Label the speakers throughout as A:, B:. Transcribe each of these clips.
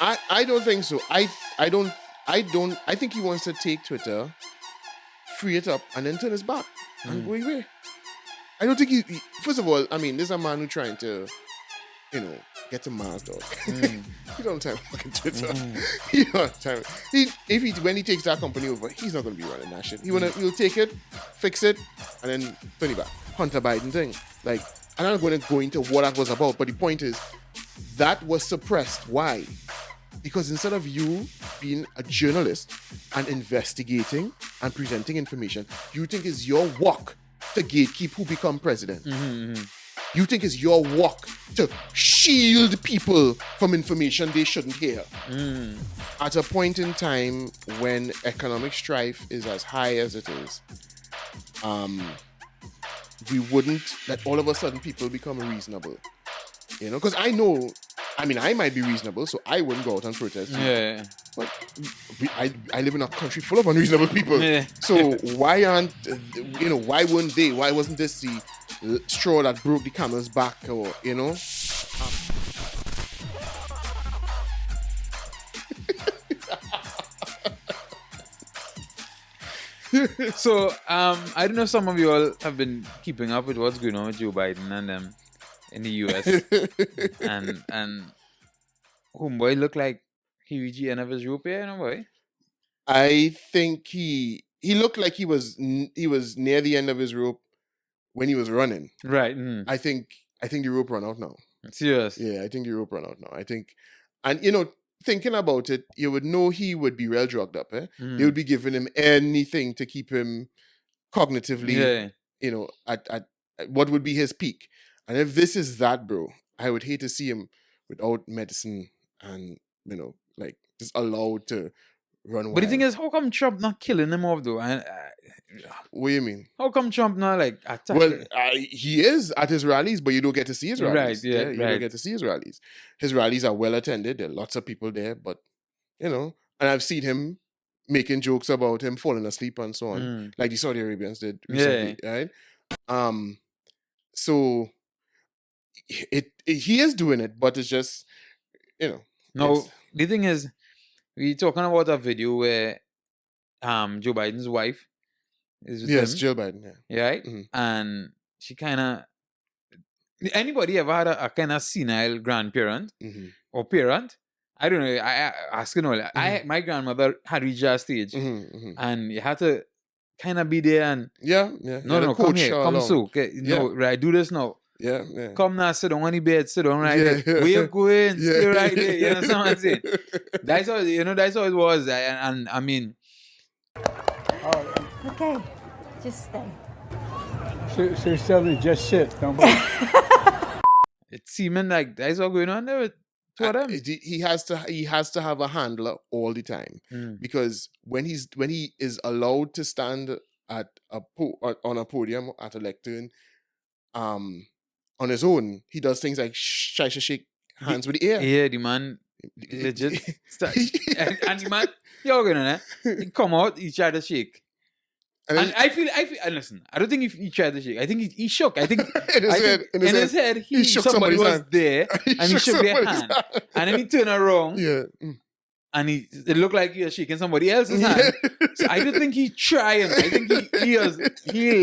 A: I don't think so. I think he wants to take Twitter, free it up, and then turn his back and go away. I don't think he first of all, I mean, there's a man who's trying to, get to Mars, dog. He don't have time for fucking Twitter. He don't have time. When he takes that company over, he's not gonna be running that shit. He'll take it, fix it, and then turn it back. Hunter Biden thing. Like, I'm not going to go into what that was about, but the point is that was suppressed. Why? Because instead of you being a journalist and investigating and presenting information, you think it's your work to gatekeep who become president. You think it's your work to shield people from information they shouldn't hear. At a point in time when economic strife is as high as it is, we wouldn't let all of a sudden people become reasonable. Because I might be reasonable, so I wouldn't go out and protest.
B: Yeah.
A: But I live in a country full of unreasonable people. Yeah. So why weren't they? Why wasn't this the straw that broke the camel's back? Or,
B: So, I don't know if some of you all have been keeping up with what's going on with Joe Biden and them in the US. and homeboy looked like he reached the end of his rope here, boy.
A: I think he looked like he was near the end of his rope when he was running.
B: Right.
A: I think the rope ran out now.
B: Serious?
A: Yeah, I think the rope ran out now. I think, and thinking about it, you would know he would be real drugged up. They would be giving him anything to keep him cognitively, at what would be his peak. And if this is that, bro, I would hate to see him without medicine and, just allowed to run wild.
B: But the thing is, how come Trump not killing him off, though?
A: What do you mean?
B: How come Trump not, attacking?
A: Well, he is at his rallies, but you don't get to see his rallies.
B: Right,
A: You don't get to see his rallies. His rallies are well attended. There are lots of people there, but, and I've seen him making jokes about him falling asleep and so on, like the Saudi Arabians did recently, right? So he is doing it, but it's just,
B: No, the thing is, we're talking about a video where Joe Biden's wife is with him.
A: Jill Biden, yeah.
B: Right? And she kind of... Anybody ever had a kind of senile grandparent or parent? I don't know. I ask you know. My grandmother had reached that stage, and you had to kind of be there and no, come here, come so, okay, right, do this now.
A: Yeah.
B: Come now, sit down on the bed, sit down right there. Where you going? Stay right there. You know what I'm saying? That's how it was. And I mean,
C: okay, just stay.
D: So Sylvia, just sit. Don't move.
B: It's seeming like that's what's going on there with two of them.
A: He has to have a handler all the time because when he is allowed to stand at on a podium at a lectern, on his own, he does things like try to shake hands with the air.
B: Yeah, the man legit and the man, you're gonna he come out, he tried to shake. And I feel, and listen, I don't think he tried to shake. I think he shook. I think in his head, he shook somebody was
A: hand.
B: There and he shook their hand. And then he turned around.
A: Yeah.
B: And it looked like he was shaking somebody else's hand. So I don't think he tried. I think he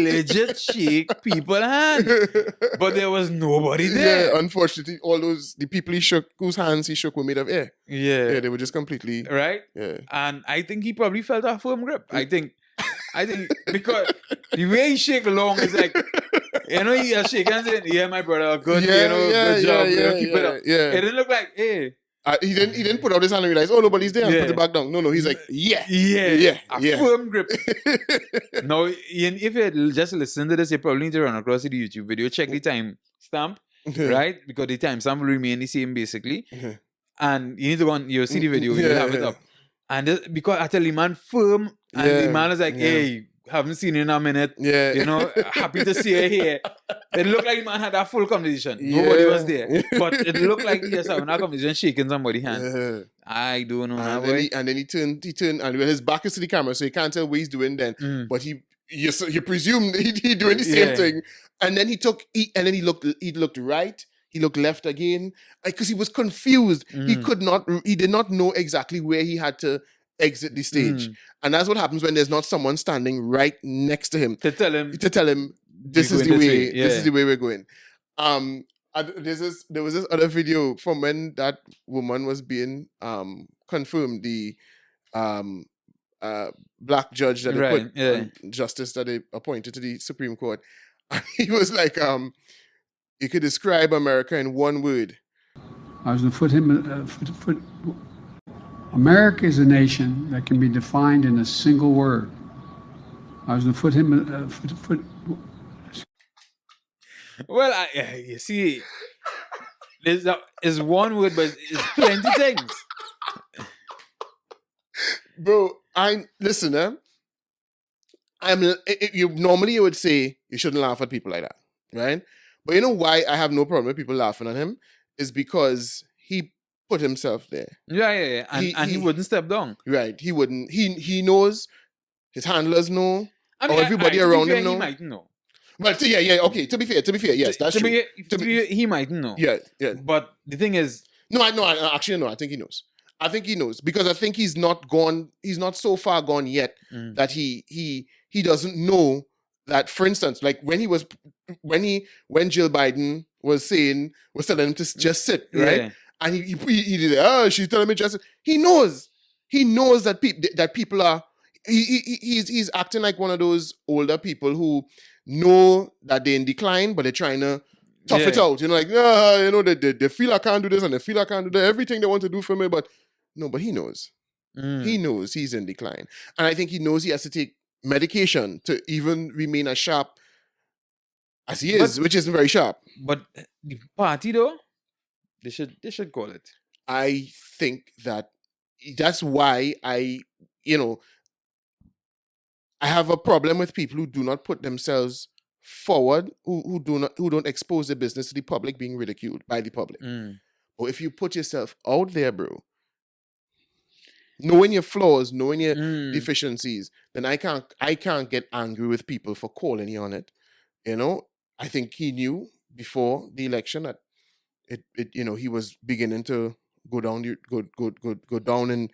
B: legit shake people's hand. But there was nobody there.
A: Yeah, unfortunately, the people whose hands he shook were made of air.
B: Yeah,
A: they were just completely
B: right.
A: Yeah,
B: and I think he probably felt a firm grip. I think because the way he shake along is like, he shake hands and yeah, my brother, good, good job, keep it up.
A: Yeah,
B: it didn't look like, hey.
A: He didn't put out his hand and realize, oh, nobody's there, and put it back down. No, he's like,
B: a firm grip. Now, if you just listen to this, you probably need to run across the YouTube video, check the time stamp, right? Because the time stamp will remain the same, basically. And you need to go on, you'll see the video, you'll have it up. And because I tell the man firm, and the man is like, hey, haven't seen you in a minute. Yeah. Happy to see you here. It looked like the man had a full conversation. Nobody was there. But it looked like he was having a conversation, shaking somebody's hand. Yeah. I don't know.
A: And then he turned, and when his back is to the camera, so you can't tell what he's doing then. But you presume he doing the same thing. And then he looked right, He looked left again because he was confused. He did not know exactly where he had to exit the stage. And that's what happens when there's not someone standing right next to him
B: To tell him
A: this is
B: going
A: the
B: this
A: way.
B: way,
A: This is
B: yeah.
A: the way we're going. There was this other video from when that woman was being confirmed, the black judge that they
B: Right,
A: put
B: yeah.
A: justice that they appointed to the Supreme Court. And he was like, you could describe America in one word.
D: I was going to put him. America is a nation that can be defined in a single word. I was going to put him.
B: Well, you see, there's one word, but it's plenty things.
A: Bro, normally you would say you shouldn't laugh at people like that, right? But you know why I have no problem with people laughing at him is because he put himself there.
B: Yeah. And he wouldn't step down.
A: Right. He wouldn't. He knows. His handlers know.
B: I mean,
A: or everybody around him know.
B: He might know.
A: Well, okay. To be fair, yes, that's true.
B: He might know.
A: Yeah.
B: But the thing is,
A: actually, I think he knows. I think he knows because I think he's not gone. He's not so far gone yet that he doesn't know that. For instance, like when Jill Biden was telling him to just sit, right?
B: Yeah.
A: And he did. She's telling me just sit. He knows that people are. He's acting like one of those older people who know that they're in decline, but they're trying to tough it out. You know, like they feel I can't do this and they feel I can't do that. Everything they want to do for me, but he knows. He knows he's in decline, and I think he knows he has to take medication to even remain as sharp as he is, which isn't very sharp.
B: But the party though, they should call it.
A: I think that's why I have a problem with people who do not put themselves forward, who don't expose their business to the public being ridiculed by the public. Or if you put yourself out there, bro, knowing your flaws, knowing your deficiencies, then I can't get angry with people for calling you on it. I think he knew before the election that he was beginning to go down in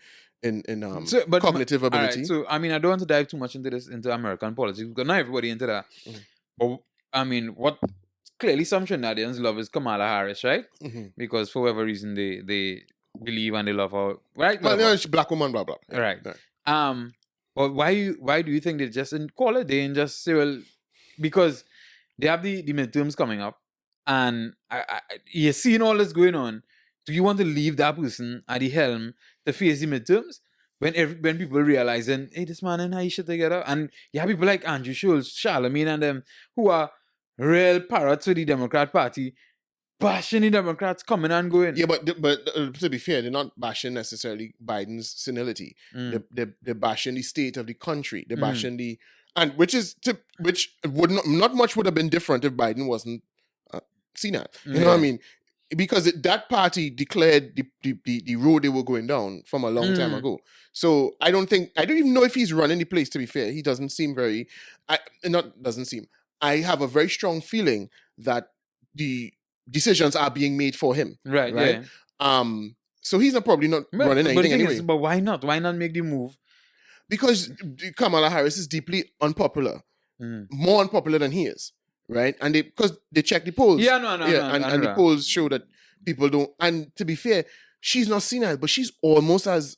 A: cognitive ability.
B: Right, so I mean, I don't want to dive too much into American politics because not everybody into that. But I mean, what clearly some Trinidadians love is Kamala Harris, right? Because for whatever reason they believe and they love her, right?
A: Well, she's black woman, blah blah.
B: Right. But why do you think they just didn't call it? They didn't just say, well, because they have the midterms coming up, and you're seeing all this going on. Do you want to leave that person at the helm to face the midterms when people realizing, hey, this man and Aisha together, and you have people like Andrew Schultz, Charlemagne, and them who are real parrots for the Democrat Party, bashing the Democrats coming and going.
A: Yeah, but to be fair, they're not bashing necessarily Biden's senility. They're bashing the state of the country. They're bashing which would not much would have been different if Biden wasn't senile. You know what I mean? Because that party declared the road they were going down from a long time ago. So I don't even know if he's running the place, to be fair. He doesn't seem very, I have a very strong feeling that the decisions are being made for him.
B: Right? Yeah.
A: So he's probably not running anything anyway.
B: But why not? Why not make the move?
A: Because Kamala Harris is deeply unpopular. More unpopular than he is. Right? And because they check the polls.
B: Yeah,
A: and the polls show that people don't. And to be fair, she's not senile, but she's almost as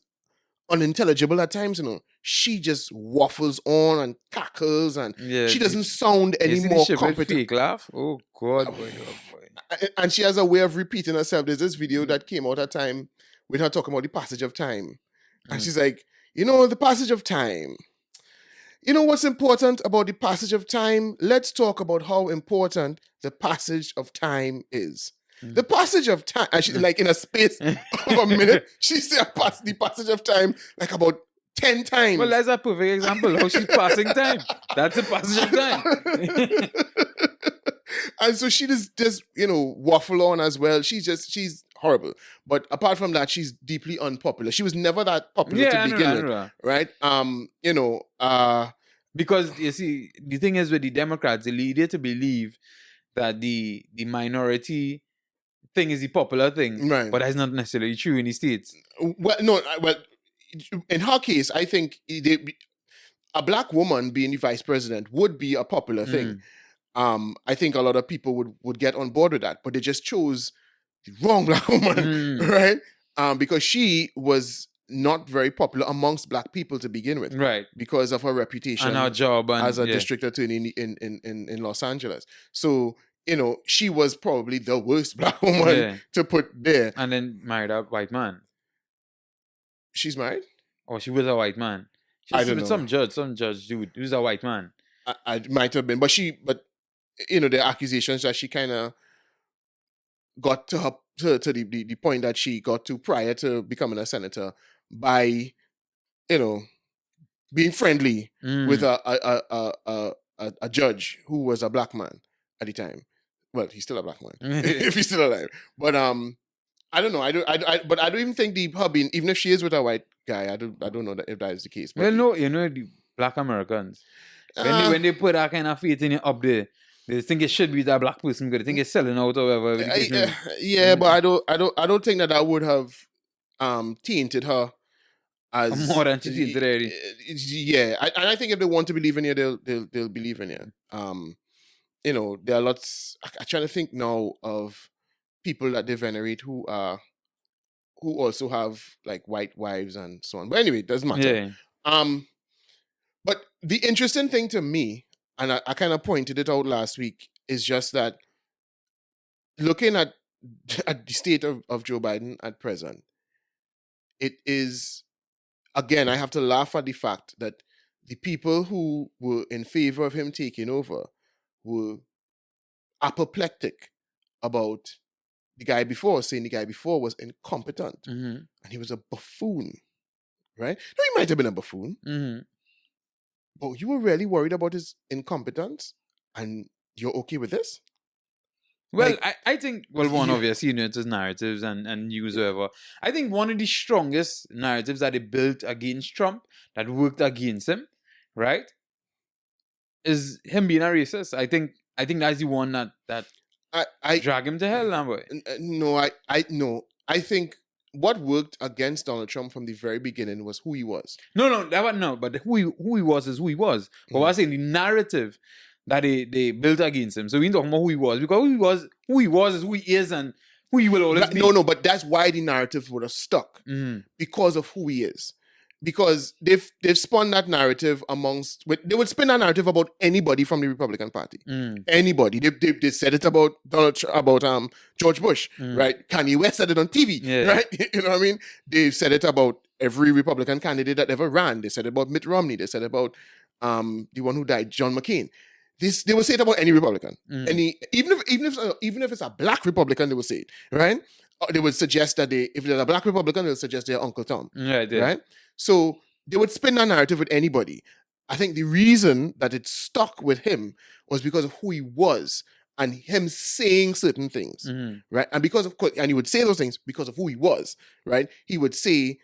A: unintelligible at times. She just waffles on and cackles, and she doesn't sound any more competent.
B: Fake laugh. Oh God, boy.
A: And she has a way of repeating herself. There's this video that came out at time with her talking about the passage of time, and she's like, the passage of time. You know what's important about the passage of time? Let's talk about how important the passage of time is. The passage of time, and she's like in a space of a minute, she said the passage of time like about 10 times.
B: Well, that's a perfect example how she's passing time. That's a passage of time.
A: And so she just waffle on as well. She's horrible. But apart from that, she's deeply unpopular. She was never that popular to begin with. Right?
B: Because you see, the thing is with the Democrats, they lead you to believe that the minority thing is the popular thing,
A: Right.
B: but that's not necessarily true in the States.
A: Well, no, well, in her case, I think a black woman being the vice president would be a popular thing. I think a lot of people would get on board with that, but they just chose the wrong black woman, right? Because she was not very popular amongst black people to begin with,
B: Right.
A: because of her reputation
B: And her job
A: as a district attorney in Los Angeles. So, she was probably the worst black woman to put there.
B: And then married a white man.
A: She's married?
B: Or she was a white man.
A: I don't know.
B: Some judge dude who's a white man.
A: I might have been, but the accusations that she kind of got to the point that she got to prior to becoming a senator by, being friendly with a judge who was a black man at the time. Well, he's still a black man if he's still alive. But I don't know. But I don't even think her being, even if she is with a white guy, I don't know if that is the case. But
B: Well, no, the black Americans, when they put that kind of faith in it up there, they think it should be that black person because they think it's selling out or whatever.
A: But I don't think that would have tainted her as
B: more than she tainted already.
A: Yeah, and I think if they want to believe in her, they'll believe in her. There are lots. I'm trying to think now of people that they venerate who also have like white wives and so on. But anyway, it doesn't matter.
B: Yeah.
A: But the interesting thing to me, and I kind of pointed it out last week, is just that looking at the state of Joe Biden at present, it is, again, I have to laugh at the fact that the people who were in favor of him taking over were apoplectic about the guy before, saying the guy before was incompetent and he was a buffoon, right? No, he might have been a buffoon, but you were really worried about his incompetence and you're okay with this?
B: Well, I think, one obviously, it's his narratives and news, whatever. I think one of the strongest narratives that they built against Trump, that worked against him, right, is him being a racist. I think that's the one that I drag him to hell, now, boy.
A: No, I think what worked against Donald Trump from the very beginning was who he was.
B: But who he was is who he was. But what I'm saying, the narrative that they built against him. So we ain't talking about who he was, because who he was is who he is and who he will always be.
A: No, but that's why the narrative would have stuck, because of who he is. Because they've spun that narrative they would spin that narrative about anybody from the Republican Party. Anybody. They said it about George Bush, right? Kanye West said it on TV, right? You know what I mean? They've said it about every Republican candidate that ever ran. They said it about Mitt Romney. They said it about the one who died, John McCain. They will say it about any Republican. Even if it's a black Republican, they will say it, right? They would suggest that if they're a black Republican, they'll suggest they're Uncle Tom, right? So they would spin that narrative with anybody. I think the reason that it stuck with him was because of who he was and him saying certain things, right? And and he would say those things because of who he was, right? He would say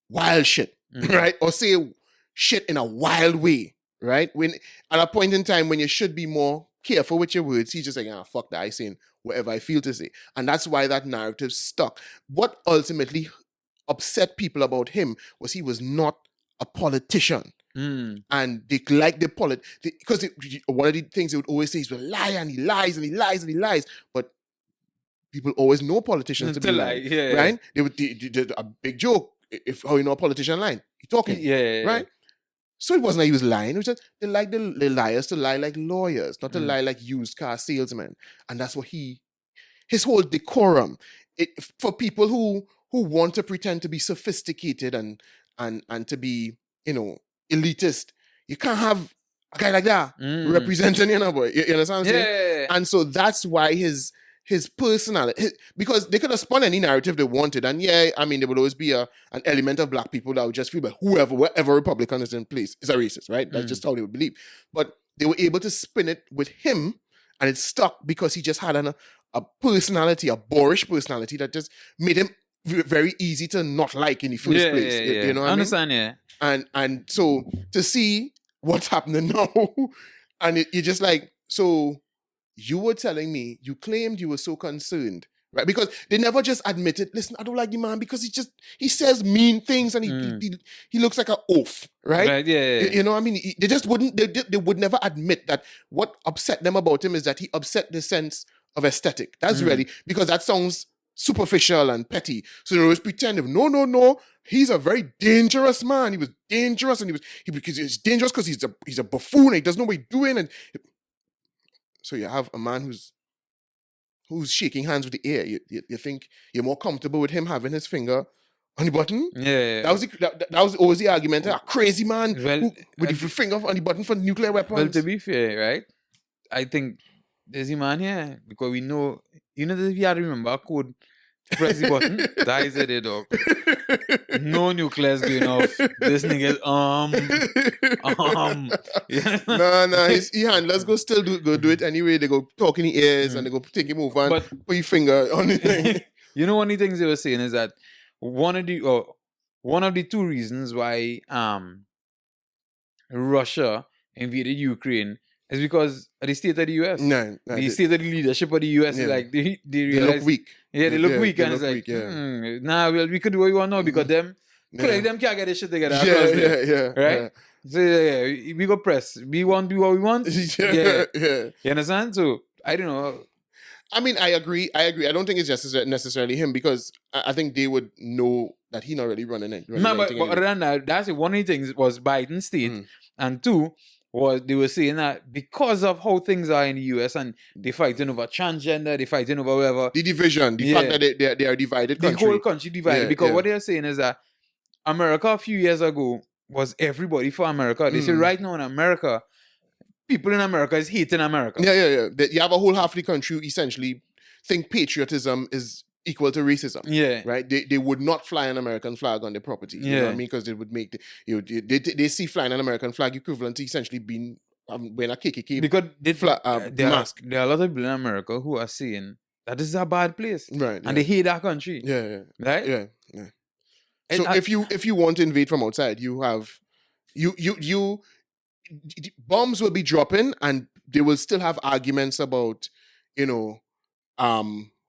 A: wild shit, right? Or say shit in a wild way, right? When at a point in time when you should be more careful with your words, he's just like, fuck that, I saying whatever I feel to say. And that's why that narrative stuck. What ultimately upset people about him was he was not a politician. And they like because one of the things they would always say is, well, lie, and he lies and he lies and he lies. But people always know politicians to be lying, right? They would a big joke. If how you know a politician lying, he talking, right? So it wasn't like he was lying. It was just they like the liars to lie like lawyers, not to lie like used car salesmen. And that's what his whole decorum. For people who want to pretend to be sophisticated and to be, elitist, you can't have a guy like that representing, boy. You understand what I'm saying? And so that's why his personality, because they could have spun any narrative they wanted, and there would always be an element of black people that would just feel that whatever Republican is in place is a racist, right? That's just how they would believe. But they were able to spin it with him, and it stuck because he just had a personality, a boorish personality that just made him very easy to not like in the first place. You know what I
B: understand,
A: mean? And so to see what's happening now, and you're just like, so you were telling me, you claimed you were so concerned right? Because they never just admitted, listen, I don't like the man because he says mean things and he looks like an oaf, right?
B: Right, yeah.
A: You know, I mean, they just wouldn't, they would never admit that what upset them about him is that he upset the sense of aesthetic. That's really, because that sounds superficial and petty. So they always pretend, no, he's a very dangerous man. He was dangerous, and because he's dangerous because he's a buffoon and he doesn't know what he's doing. And so you have a man who's shaking hands with the air. You think you're more comfortable with him having his finger on the button?
B: Yeah.
A: That was always the argument. A crazy man
B: Well,
A: with his finger on the button for nuclear weapons.
B: Well, to be fair, right? I think there's a man here because we know, if you had to remember a code to press the button, that is it, dog. No nuclear's going off. This nigga's
A: No, his handlers go do it anyway. They go talk in the ears and they go take him over and put your finger on the thing.
B: One of the things they were saying is that one of the two reasons why Russia invaded Ukraine is because of the state of the US. The state of the leadership of the US is like they realize,
A: look weak.
B: Yeah, they look weak, and it's like,
A: weak, yeah.
B: well, we could do what we want now because them can't get this shit together. Right?
A: Yeah.
B: So we go press. We want to do what we want.
A: Yeah.
B: You understand? So I don't know.
A: I mean, I agree. I don't think it's just necessarily him because I think they would know that he's not really running it.
B: No, but other than that, that's one of the things was Biden's state, and two was they were saying that because of how things are in the US and they fighting over transgender, they fighting over whatever.
A: The division, the fact that they are divided country.
B: The whole country divided because what they're saying is that America a few years ago was everybody for America. They say right now in America, people in America is hating America.
A: Yeah. You have a whole half of the country who essentially think patriotism is equal to racism.
B: Yeah.
A: Right? They would not fly an American flag on their property. You know what I mean? Because they would make they see flying an American flag equivalent to essentially being wearing a KKK
B: because
A: mask.
B: There are a lot of people in America who are saying that this is a bad place.
A: Right.
B: And they hate that country.
A: Yeah.
B: Right?
A: Yeah. So if you want to invade from outside, you have bombs will be dropping and they will still have arguments about,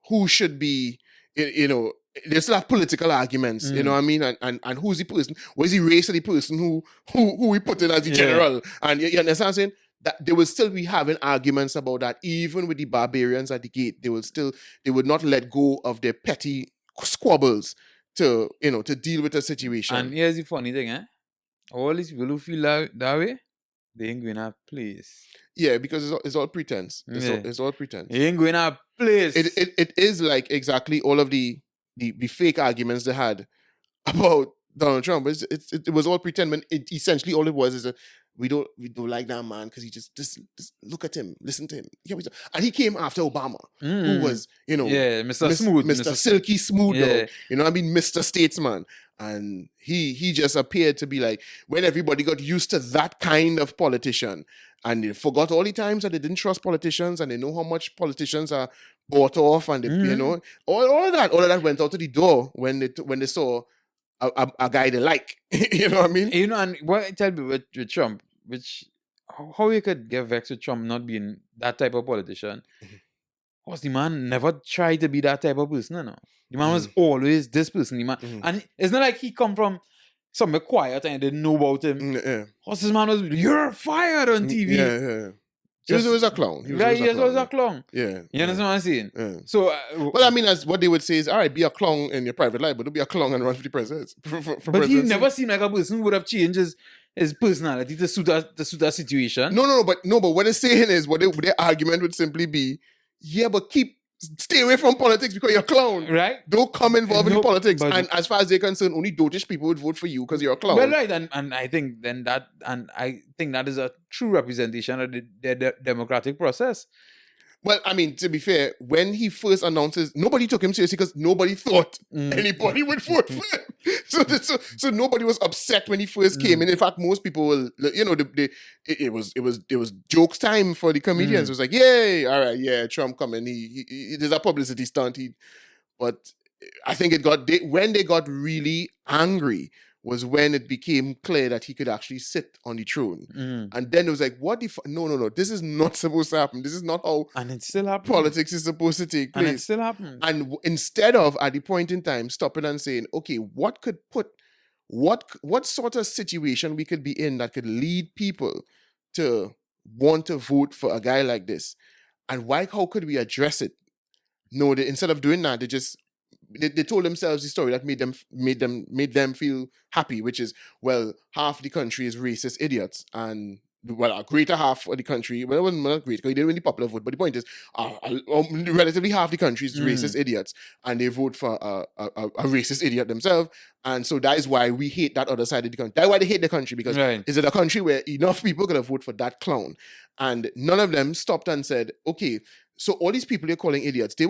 A: who should be, they still have political arguments, you know what I mean? And who's the person? What is the race of the person who we put in as the general? And you understand what I'm saying? That they will still be having arguments about that, even with the barbarians at the gate. They would not let go of their petty squabbles to deal with the situation.
B: And here's the funny thing, all these people who feel that way, they ain't going to place.
A: Yeah, because it's all pretense. It's all pretense.
B: They ain't going to place.
A: It is like exactly all of the fake arguments they had about Donald Trump. It was all pretend. When essentially all it was is we don't like that man because he just look at him, listen to him. And he came after Obama, who was
B: Mr. Smooth,
A: Mr. Silky Smooth, though. You know what I mean, Mr. Statesman. And he just appeared to be like, when everybody got used to that kind of politician and they forgot all the times that they didn't trust politicians and they know how much politicians are bought off and they, all of that went out to the door when they saw a guy they like. You know what I mean?
B: And what I tell you with Trump, which how you could get vexed with Trump not being that type of politician, was the man never tried to be that type of person, The man was always this person. The man, and it's not like he come from somewhere quiet and I didn't know about him. This man was, you're fired on TV.
A: Yeah. He was always a clown.
B: He was always a clown.
A: Yeah.
B: You understand what I'm saying?
A: Yeah.
B: So,
A: well, I mean, as what they would say is, all right, be a clown in your private life, but don't be a clown and run for the president.
B: But he never seemed like a person who would have changed his personality to suit that situation.
A: No, but what they're saying is, their argument would simply be, yeah, but stay away from politics because you're a clown.
B: Right.
A: Don't come involved in politics. And as far as they're concerned, only dotish people would vote for you because you're a clown.
B: Well, right, and I think that is a true representation of the democratic process.
A: Well, I mean, to be fair, when he first announces, nobody took him seriously because nobody thought anybody would vote for him. So nobody was upset when he first came. And in fact, most people will, it was jokes time for the comedians. It was like, yay, all right, yeah, Trump coming. He there's a publicity stunt. But I think when they got really angry was when it became clear that he could actually sit on the throne. And then it was like, what if, no, this is not supposed to happen. This is not how
B: And it still happened.
A: politics is supposed to take place.
B: And it still happened.
A: And instead of, at the point in time, stopping and saying, okay, what sort of situation we could be in that could lead people to want to vote for a guy like this? And how could we address it? No, instead of doing that, they told themselves the story that made them feel happy, which is, well, half the country is racist idiots, and well, a greater half of the country, well, it wasn't not great because he didn't win the popular vote, but the point is, relatively half the country is racist idiots, and they vote for a racist idiot themselves, and so that is why we hate that other side of the country. That's why they hate the country, because is it a country where enough people could have voted for that clown? And none of them stopped and said, okay, so all these people you're calling idiots, the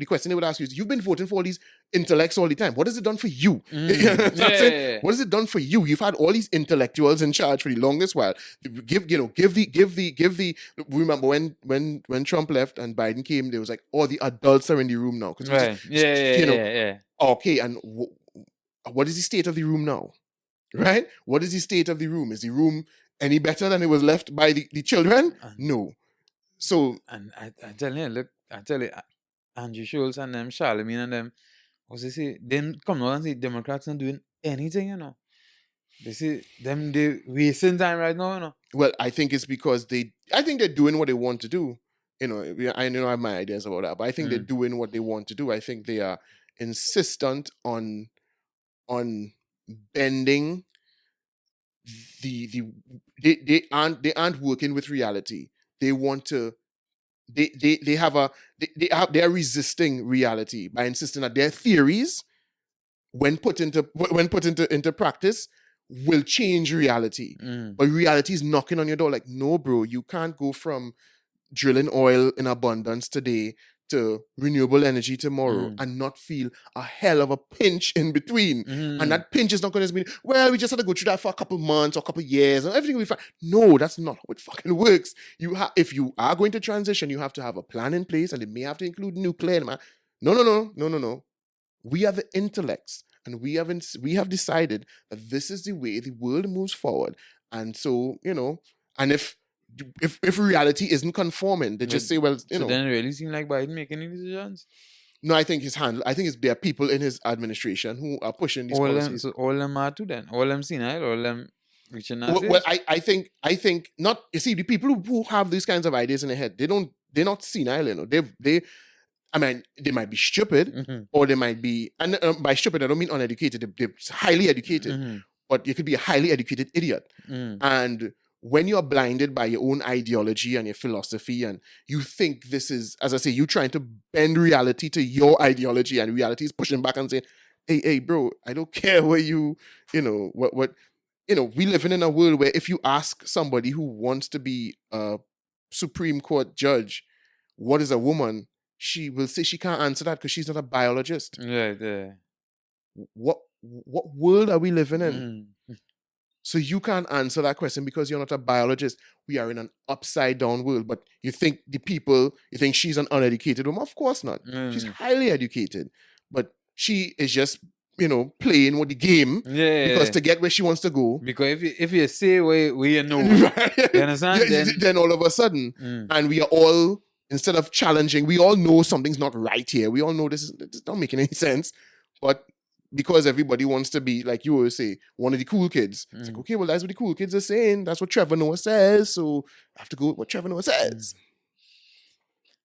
A: question they would ask you is, you've been voting for all these intellects all the time. What has it done for you? What has it done for you? You've had all these intellectuals in charge for the longest while. Remember when Trump left and Biden came, there was like, all the adults are in the room now. Okay, and what is the state of the room now? Right? What is the state of the room? Is the room any better than it was left by the children? No. So,
B: and I tell you, Andrew Schultz and them, Charlemagne and them, what's they say? Then come out and say Democrats not doing anything, They say they wasting time right now,
A: Well, I think it's because they're doing what they want to do. I have my ideas about that, but I think they're doing what they want to do. I think they are insistent on bending they aren't working with reality. They want to. They are resisting reality by insisting that their theories, when put into practice, will change reality. But reality is knocking on your door. Like, no, bro, you can't go from drilling oil in abundance today to renewable energy tomorrow and not feel a hell of a pinch in between. And that pinch is not going to mean, well, we just have to go through that for a couple months or a couple years and everything will be fine. No, that's not how it fucking works. If you are going to transition, you have to have a plan in place, and it may have to include nuclear. No. We are the intellects, and we have decided that this is the way the world moves forward. And so, and if reality isn't conforming, they just say, well,
B: So then it really seems like Biden making any decisions?
A: No, I think there are people in his administration who are pushing these policies.
B: All them are too then? All them senile? All them reaching out?
A: Well, I think not. You see, the people who have these kinds of ideas in their head, they're not senile, they might be stupid, or they might be, and by stupid, I don't mean uneducated. They're highly educated, but you could be a highly educated idiot. And when you're blinded by your own ideology and your philosophy, and you think this is, as I say, you trying to bend reality to your ideology, and reality is pushing back and saying, hey, bro, I don't care where we living in a world where if you ask somebody who wants to be a Supreme Court judge, what is a woman? She will say she can't answer that because she's not a biologist.
B: Yeah.
A: What world are we living in? So you can't answer that question because you're not a biologist. We are in an upside down world. But you think she's an uneducated woman? Of course not. She's highly educated. But she is just, playing with the game because to get where she wants to go.
B: Because if you say where you know, right? You understand?
A: Then all of a sudden, and we are all, instead of challenging, we all know something's not right here. We all know this is not making any sense. But because everybody wants to be, like you always say, one of the cool kids. It's like, okay, well, that's what the cool kids are saying. That's what Trevor Noah says. So I have to go with what Trevor Noah says.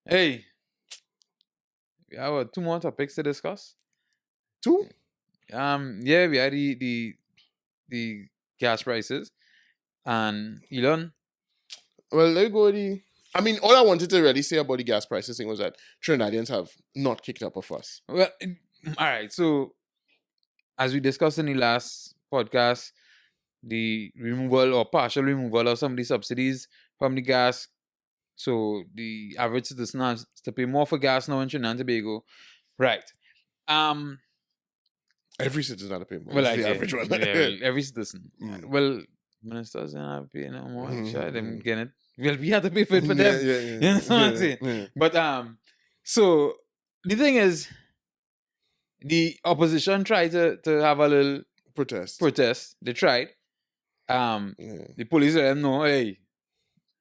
B: Hey, we have 2 more topics to discuss.
A: 2?
B: Yeah, we had the gas prices. And Elon?
A: Well, let me go with all I wanted to really say about the gas prices thing was that Trinidadians have not kicked up a fuss.
B: Well, all right, so as we discussed in the last podcast, the removal or partial removal of some of the subsidies from the gas. So the average citizen has to pay more for gas now in Trinidad and Tobago. Right.
A: Every citizen has to pay more.
B: Well,
A: that's the average one.
B: Every citizen. Well, ministers don't have to pay no more. Sure, them getting it. Well, we have to pay for it for them.
A: Yeah.
B: You know what I'm saying? Yeah. But so the thing is, the opposition tried to have a little
A: protest.
B: They tried. The police let them know, hey,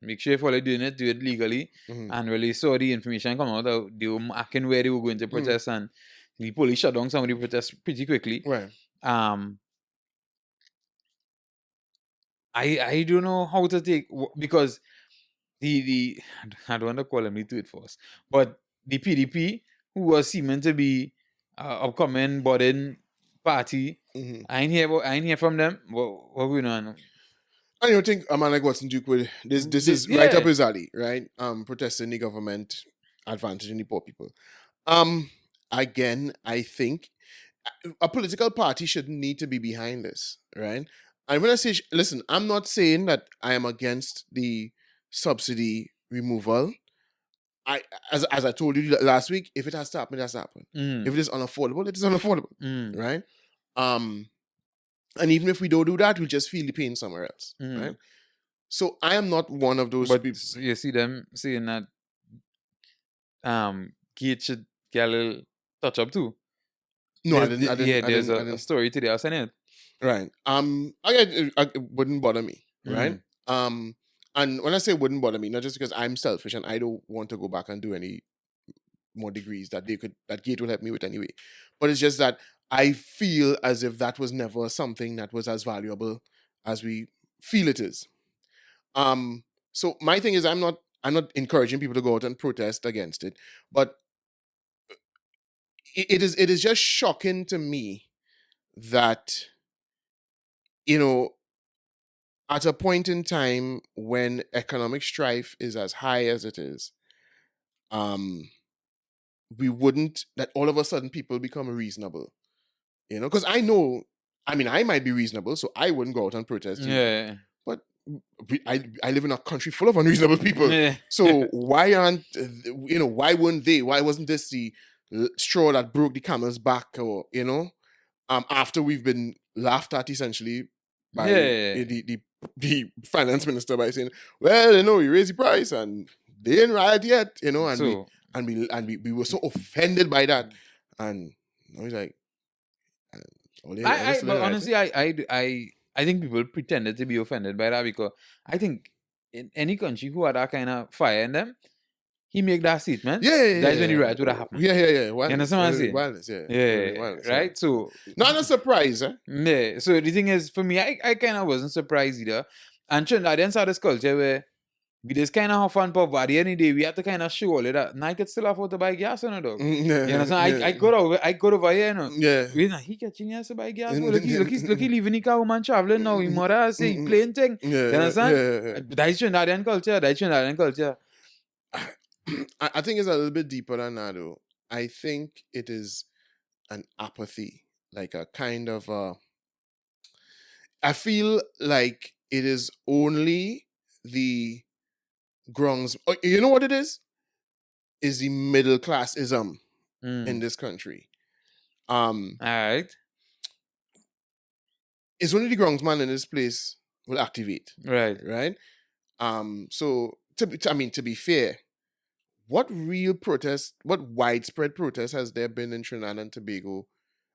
B: make sure if all they're doing it, do it legally. And when they saw the information come out, they were acting where they were going to protest, and the police shut down some of the protests pretty quickly.
A: Right.
B: I don't know how to take, because the I don't want to call them the third force, but the PDP, who was seeming to be upcoming budding party, I ain't hear from them. What going on?
A: I don't think a man like Watson Duke would. This is right up his alley, right? Protesting the government, advantaging the poor people. Again, I think a political party shouldn't need to be behind this, right? And when I say, listen, I'm not saying that I am against the subsidy removal. As I told you last week, if it has to happen, it has to happen. If it is unaffordable, it is unaffordable, right? And even if we don't do that, we'll just feel the pain somewhere else, right? So I am not one of those people.
B: You see them saying that Kate should get a little touch up too.
A: No, I didn't.
B: There's a story today. I'll send it.
A: Right. It wouldn't bother me, right? And when I say wouldn't bother me, not just because I'm selfish and I don't want to go back and do any more degrees that Gate will help me with anyway, but it's just that I feel as if that was never something that was as valuable as we feel it is. So my thing is, I'm not encouraging people to go out and protest against it, but it is just shocking to me that, at a point in time when economic strife is as high as it is, we wouldn't, that all of a sudden people become reasonable, because I might be reasonable, so I wouldn't go out and protest.
B: Yeah.
A: But I live in a country full of unreasonable people. Yeah. So why weren't they? Why wasn't this the straw that broke the camel's back, or, after we've been laughed at essentially by the finance minister by saying, well, you raise the price and they ain't riot yet, and we were so offended by that, and he's like,
B: but honestly, I think people pretended to be offended by that, because I think in any country who had that kind of fire in them, he make that statement. That's when the riot would have happened.
A: Yeah.
B: You understand what I'm saying?
A: Violence,
B: Violence, right? So
A: not a surprise, eh?
B: Yeah. So the thing is, for me, I kind of wasn't surprised either. And Trinidadians had this culture where we just kind of have fun poverty any day. We have to kind of show all of that. Now I could still afford to buy gas, dog. You understand? I got over here,
A: Yeah.
B: He catching gas to buy gas. Look, he's leaving the car, man, traveling now. He mother say plain thing. You understand? That's Trinidadian culture.
A: I think it's a little bit deeper than that, though. I think it is an apathy, like a kind of I feel like it is only the grungs. You know what it is? Is the middle classism in this country.
B: All right.
A: It's only the grungs man in this place will activate.
B: Right.
A: So to be fair, what widespread protest has there been in Trinidad and Tobago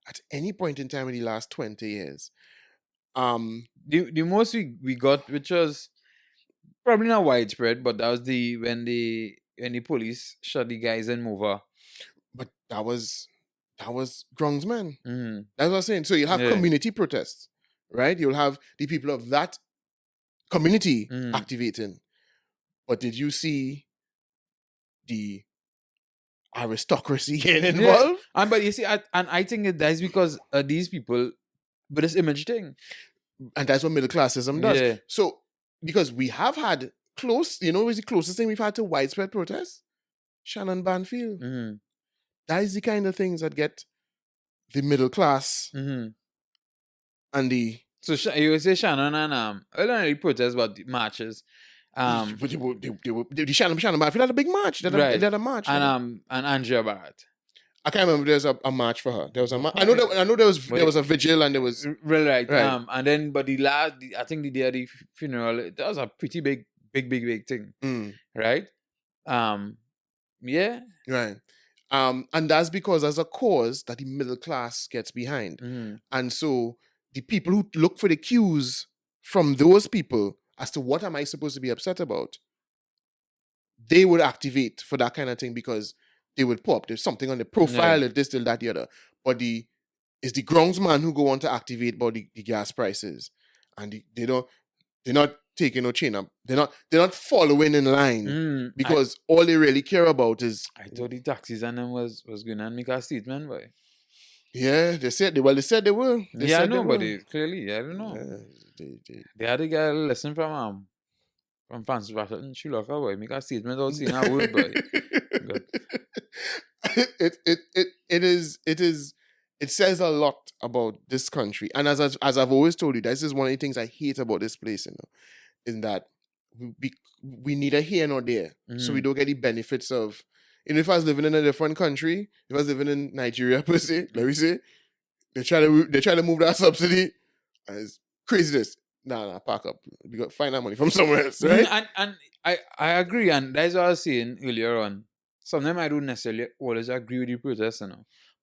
A: at any point in time in the last 20 years?
B: The most we got, which was probably not widespread, but that was when the police shot the guys in Mova.
A: But that was grungs, man. That's what I'm saying. So you'll have community protests, right? You'll have the people of that community activating. But did you see the aristocracy getting involved?
B: Yeah. But you see, I think that is because these people, but it's image thing.
A: And that's what middle classism does.
B: Yeah.
A: So, because we have had what's the closest thing we've had to widespread protest? Shannon Banfield. That is the kind of things that get the middle class and the...
B: So you would say Shannon and I don't really protest, but the marches.
A: The Shannon Banfield had a big march. They had a march.
B: And Andrea Barrett.
A: I can't remember. There's a march for her. There was a march. I know there was a vigil and there was
B: right. And then but I think the day of the funeral, that was a pretty big thing. Right? Yeah.
A: Right. And that's because there's a cause that the middle class gets behind. And so the people who look for the cues from those people as to what am I supposed to be upset about, they would activate for that kind of thing because they would pop. There's something on the profile, this, that, the other. But it's the groundsman who go on to activate about the gas prices. And they're not taking no chain up. They're not following in line because all they really care about is.
B: I thought the taxis and them was going to make a statement, boy.
A: Yeah, they said they were.
B: I know, but clearly, I don't know. They had to get a lesson from Francis Washington Schulocker, boy. Make a statement without saying a word, boy.
A: It says a lot about this country. And as I've always told you, this is one of the things I hate about this place, in that we neither here nor there. So we don't get the benefits of, if I was living in a different country, if I was living in Nigeria per se, let me say, they try to move that subsidy. It's craziness. Nah, pack up. We got find that money from somewhere else, right?
B: And I agree, and that's what I was saying earlier on. Sometimes I don't necessarily always agree with the protest,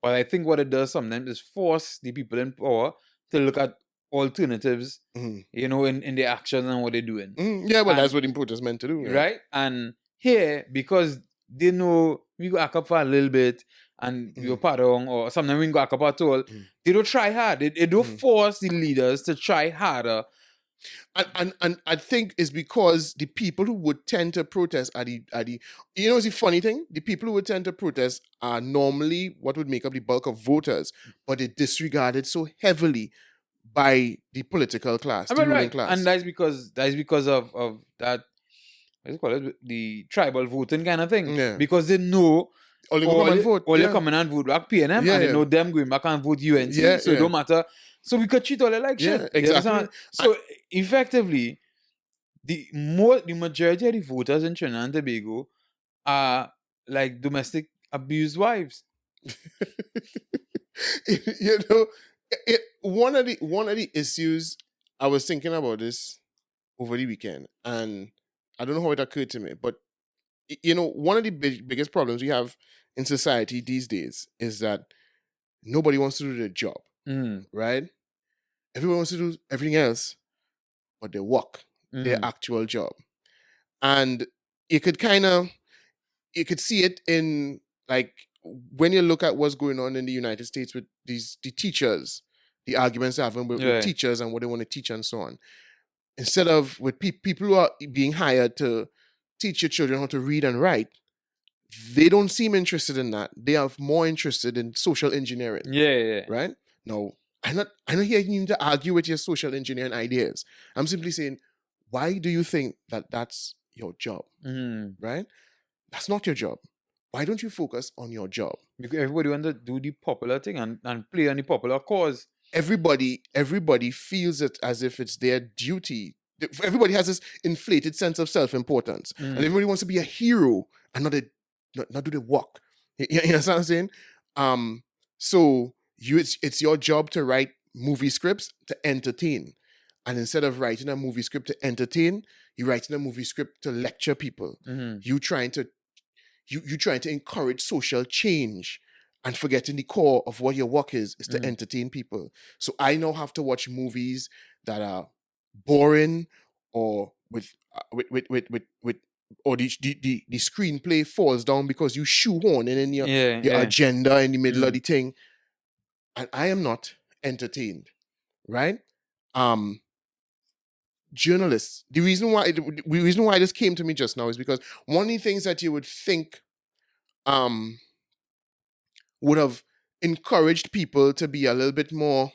B: but I think what it does sometimes is force the people in power to look at alternatives, in their actions and what they're doing.
A: Yeah, but that's what the protest meant to do,
B: right? And here, because they know we go act up for a little bit and we go pardon, or sometimes we go act up at all, they don't try hard. They don't force the leaders to try harder.
A: And I think it's because the people who would tend to protest are the it's the funny thing, the people who would tend to protest are normally what would make up the bulk of voters, but they're disregarded so heavily by the political class, the ruling class.
B: And that's because of that, what do you call it, the tribal voting kind of thing.
A: Yeah.
B: Because they know
A: All they come and vote.
B: All they come and vote back PNM, and they know them going back and vote UNC, so it don't matter. So we could cheat all the like shit.
A: Exactly.
B: So effectively, the majority of the voters in Trinidad and Tobago are like domestic abused wives.
A: One of the issues, I was thinking about this over the weekend, and I don't know how it occurred to me, but one of the biggest problems we have in society these days is that nobody wants to do their job, right? Everyone wants to do everything else, but their work, their actual job. And you could see it in, like, when you look at what's going on in the United States with the teachers, the arguments they're having with teachers and what they want to teach and so on. Instead of with people who are being hired to teach your children how to read and write, they don't seem interested in that. They are more interested in social engineering.
B: Yeah.
A: Right? No, I'm not hearing you to argue with your social engineering ideas. I'm simply saying, why do you think that that's your job? Right? That's not your job. Why don't you focus on your job?
B: Because everybody wants to do the popular thing and play on the popular cause.
A: Everybody feels it as if it's their duty. Everybody has this inflated sense of self-importance. And everybody wants to be a hero and not do the work. You understand what I'm saying? So it's your job to write movie scripts to entertain. And instead of writing a movie script to entertain, you're writing a movie script to lecture people. You trying to encourage social change and forgetting the core of what your work is to entertain people. So I now have to watch movies that are boring or with or the screenplay falls down because you shoehorn in your agenda in the middle of the thing. And I am not entertained, right? Journalists. The reason why this came to me just now is because one of the things that you would think would have encouraged people to be a little bit more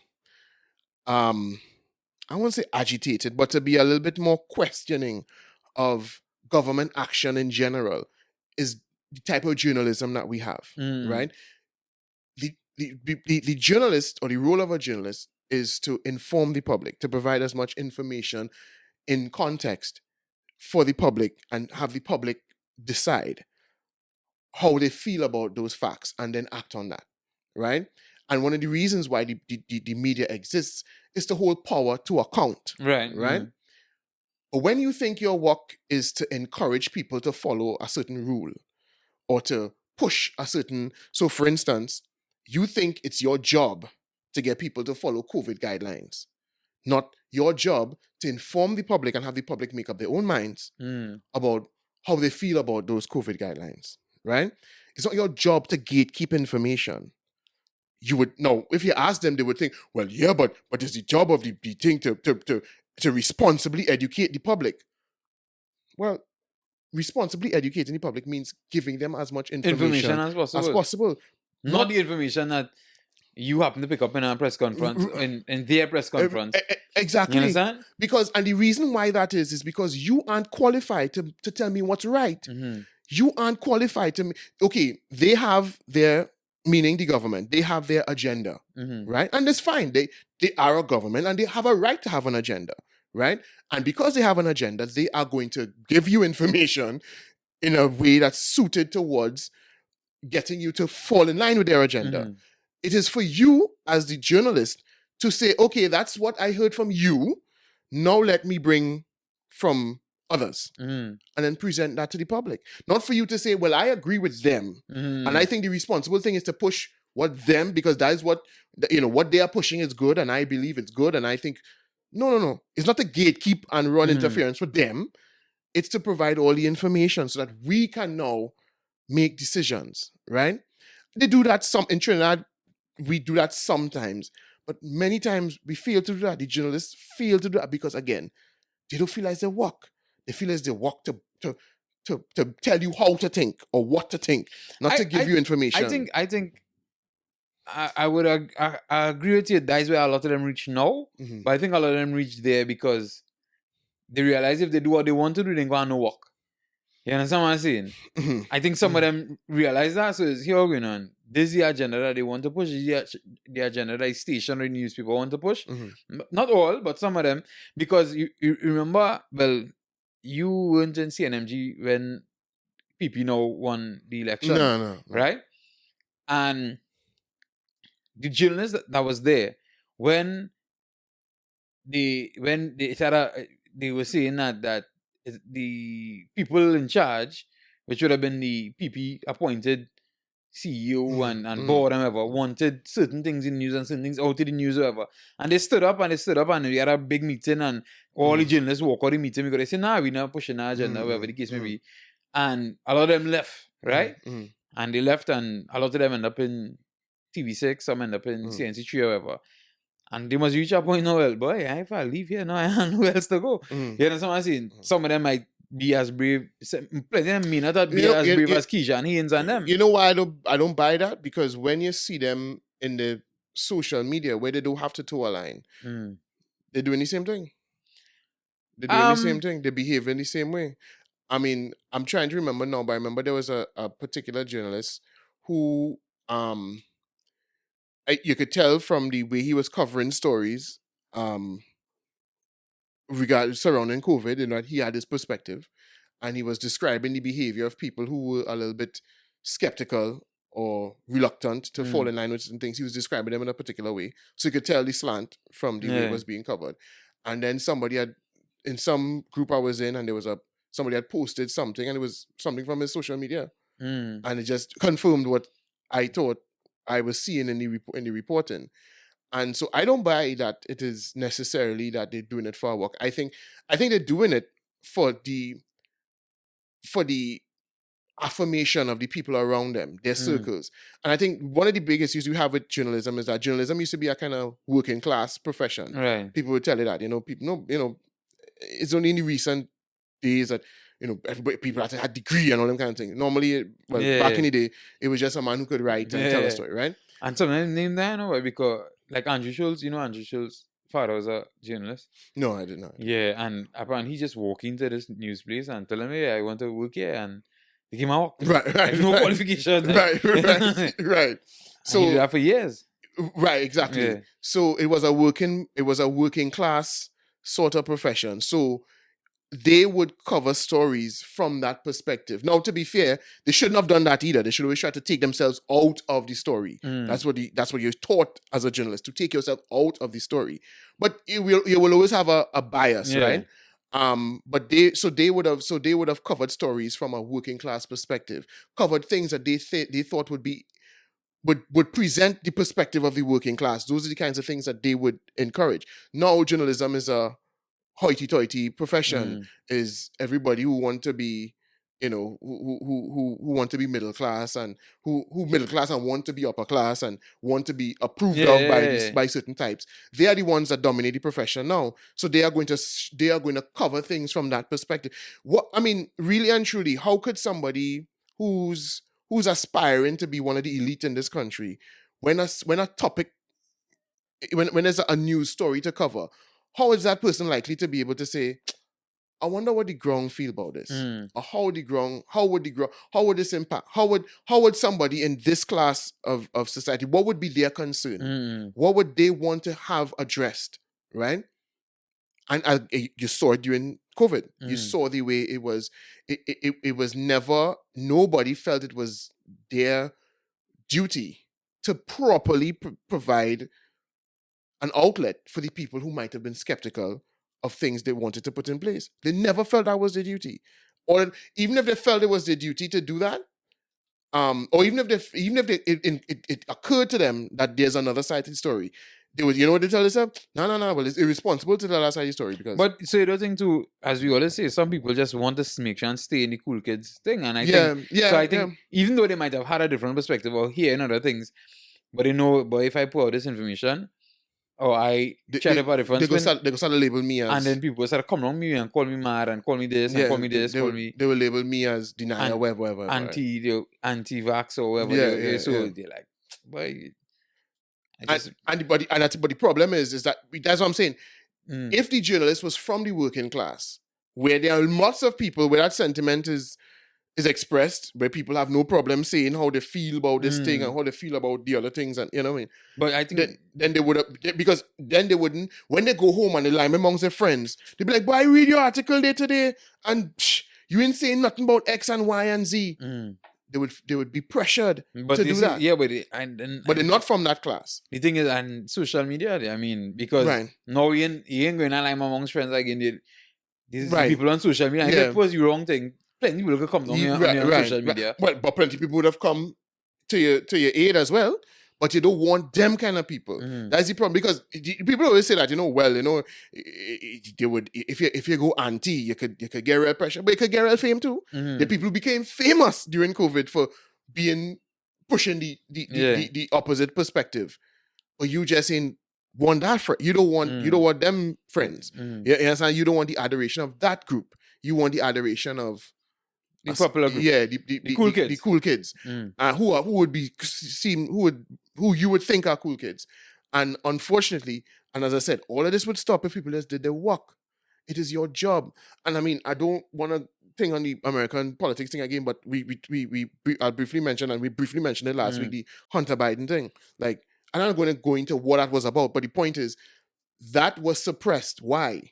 A: I won't say agitated, but to be a little bit more questioning of government action in general is the type of journalism that we have, right? The journalist, or the role of a journalist, is to inform the public, to provide as much information in context for the public and have the public decide how they feel about those facts and then act on that, right? And one of the reasons why the media exists is to hold power to account, right? But when you think your work is to encourage people to follow a certain rule or to push a certain, so for instance, you think it's your job to get people to follow COVID guidelines. Not your job to inform the public and have the public make up their own minds about how they feel about those COVID guidelines, right? It's not your job to gatekeep information. You would no, if you ask them, they would think, well, yeah, but it's the job of the thing to responsibly educate the public. Well, responsibly educating the public means giving them as much information
B: as possible. Not the information that you happen to pick up in a press conference, in their press conference.
A: Exactly.
B: You understand?
A: And the reason why that is because you aren't qualified to tell me what's right. You aren't qualified to... Okay, they have their... Meaning the government, they have their agenda, right? And that's fine. They are a government and they have a right to have an agenda, right? And because they have an agenda, they are going to give you information in a way that's suited towards getting you to fall in line with their agenda. It is for you as the journalist to say, okay, that's what I heard from you. Now let me bring from others and then present that to the public. Not for you to say, well, I agree with them. And I think the responsible thing is to push because that is what they are pushing is good and I believe it's good. And I think, no. It's not to gatekeep and run interference for them. It's to provide all the information so that we can now make decisions, right? They do that in Trinidad. We do that sometimes, but many times we fail to do that. The journalists fail to do that because, again, they don't feel like they work. They feel as they work to tell you how to think or what to think, not to give you information.
B: I think I would I agree with you. That's where a lot of them reach now, but I think a lot of them reach there because they realize if they do what they want to do, they ain't gonna no work. You understand what I'm saying? I think some of them realize that, so it's here going on. This is the agenda that they want to push. This is the agenda that stationary newspaper want to push. Not all, but some of them. Because you remember, well, you weren't in CNMG when PP now won the election.
A: No.
B: Right? And the journalists that was there, when they were saying that the people in charge, which would have been the PP appointed CEO and board and whatever, wanted certain things in news and certain things out of the news or whatever. And they stood up and we had a big meeting and all the journalists walk out of the meeting because they said, nah, we're not pushing our agenda, whatever the case may be. And a lot of them left, right? And they left and a lot of them end up in TV6, some end up in CNC3 or whatever. And they must reach a point now, well, boy, if I leave here now, I have nowhere else to go. You understand what I'm saying? Some of them might be as brave. Plenty of them may not be as brave as Keisha and Haynes and them.
A: You know why I don't buy that? Because when you see them in the social media where they don't have to toe a line, they're doing the same thing. They're doing the same thing. They behave in the same way. I mean, I'm trying to remember now, but I remember there was a particular journalist who you could tell from the way he was covering stories surrounding COVID, that he had his perspective and he was describing the behavior of people who were a little bit skeptical or reluctant to fall in line with certain things. He was describing them in a particular way. So you could tell the slant from the way it was being covered. And then somebody had, in some group I was in, and somebody had posted something and it was something from his social media. And it just confirmed what I thought I was seeing in the reporting. And so I don't buy that it is necessarily that they're doing it for our work. I think they're doing it for the affirmation of the people around them, their circles. And I think one of the biggest issues we have with journalism is that journalism used to be a kind of working class profession.
B: Right.
A: People would tell you that, it's only in the recent days that people had a degree and all them kind of things. Normally, back in the day, it was just a man who could write and tell a story, right?
B: And some of them named that, because like Andrew Schultz, Andrew Schultz's father was a journalist.
A: No, I did not.
B: Yeah, and apparently he just walked into this news place and told me, I want to work here, and they came out.
A: Right.
B: Like, no qualification.
A: Right.
B: So he did that for years.
A: Right, exactly.
B: Yeah.
A: So it was a working class sort of profession. So they would cover stories from that perspective. Now, to be fair, they shouldn't have done that either. They should always try to take themselves out of the story. That's what you're taught as a journalist, to take yourself out of the story. But you will always have a bias, right? But they would have covered stories from a working class perspective, covered things that they thought would be would present the perspective of the working class. Those are the kinds of things that they would encourage. Now, journalism is a hoity-toity profession. Is everybody who want to be, who want to be middle class and who middle class and want to be upper class and want to be approved of by certain types. They are the ones that dominate the profession now. So they are going to cover things from that perspective. Really and truly, how could somebody who's aspiring to be one of the elite in this country, when there's a news story to cover, how is that person likely to be able to say, I wonder what the ground feel about this? Or how would this impact? How would somebody in this class of society, what would be their concern? What would they want to have addressed, right? And you saw it during COVID. You saw the way it was never, nobody felt it was their duty to properly provide an outlet for the people who might have been skeptical of things they wanted to put in place. They never felt that was their duty. Or even if they felt it was their duty to do that, or even if it occurred to them that there's another side to the story, they would, what they tell themselves? No, well, it's irresponsible to tell that side of the story because...
B: But so you don't think too, as we always say, some people just want to make sure and stay in the cool kids thing. And I think even though they might have had a different perspective or hearing other things, but if I put out this information, or I chat about different
A: they go start to label me as...
B: And then people start to come around me and call me mad and call me this and call me this,
A: they will label me as denier, whatever.
B: Anti-vax or whatever. So they're like, boy...
A: But the problem is that that's what I'm saying. If the journalist was from the working class, where there are lots of people where that sentiment is expressed, where people have no problem saying how they feel about this thing and how they feel about the other things, and you know what I mean.
B: But I think
A: then they would have, because then they wouldn't, when they go home and they lie amongst their friends, they'd be like, "Boy, I read your article there today, and you ain't saying nothing about X and Y and Z." They would be pressured to do that.
B: Yeah, but
A: they're not from that class.
B: The thing is, and social media, I mean, because now you ain't going to lie amongst friends again. These people on social media, if it was the wrong thing, plenty people could come down on social media.
A: Well, but plenty people would have come to your aid as well. But you don't want them kind of people. That's the problem, because people always say that, they would, if you go anti, you could get real pressure, but you could get real fame too. The people who became famous during COVID for pushing the opposite perspective, but you just ain't want that you don't want them friends. You understand? You don't want the adoration of that group. You want the adoration of
B: the popular group.
A: Yeah, the cool kids. The cool kids. Who you would think are cool kids. And unfortunately, and as I said, all of this would stop if people just did their work. It is your job. And I mean, I don't want to think on the American politics thing again, but I'll briefly mention, and we briefly mentioned it last week, the Hunter Biden thing. Like, I'm not going to go into what that was about, but the point is, that was suppressed. Why?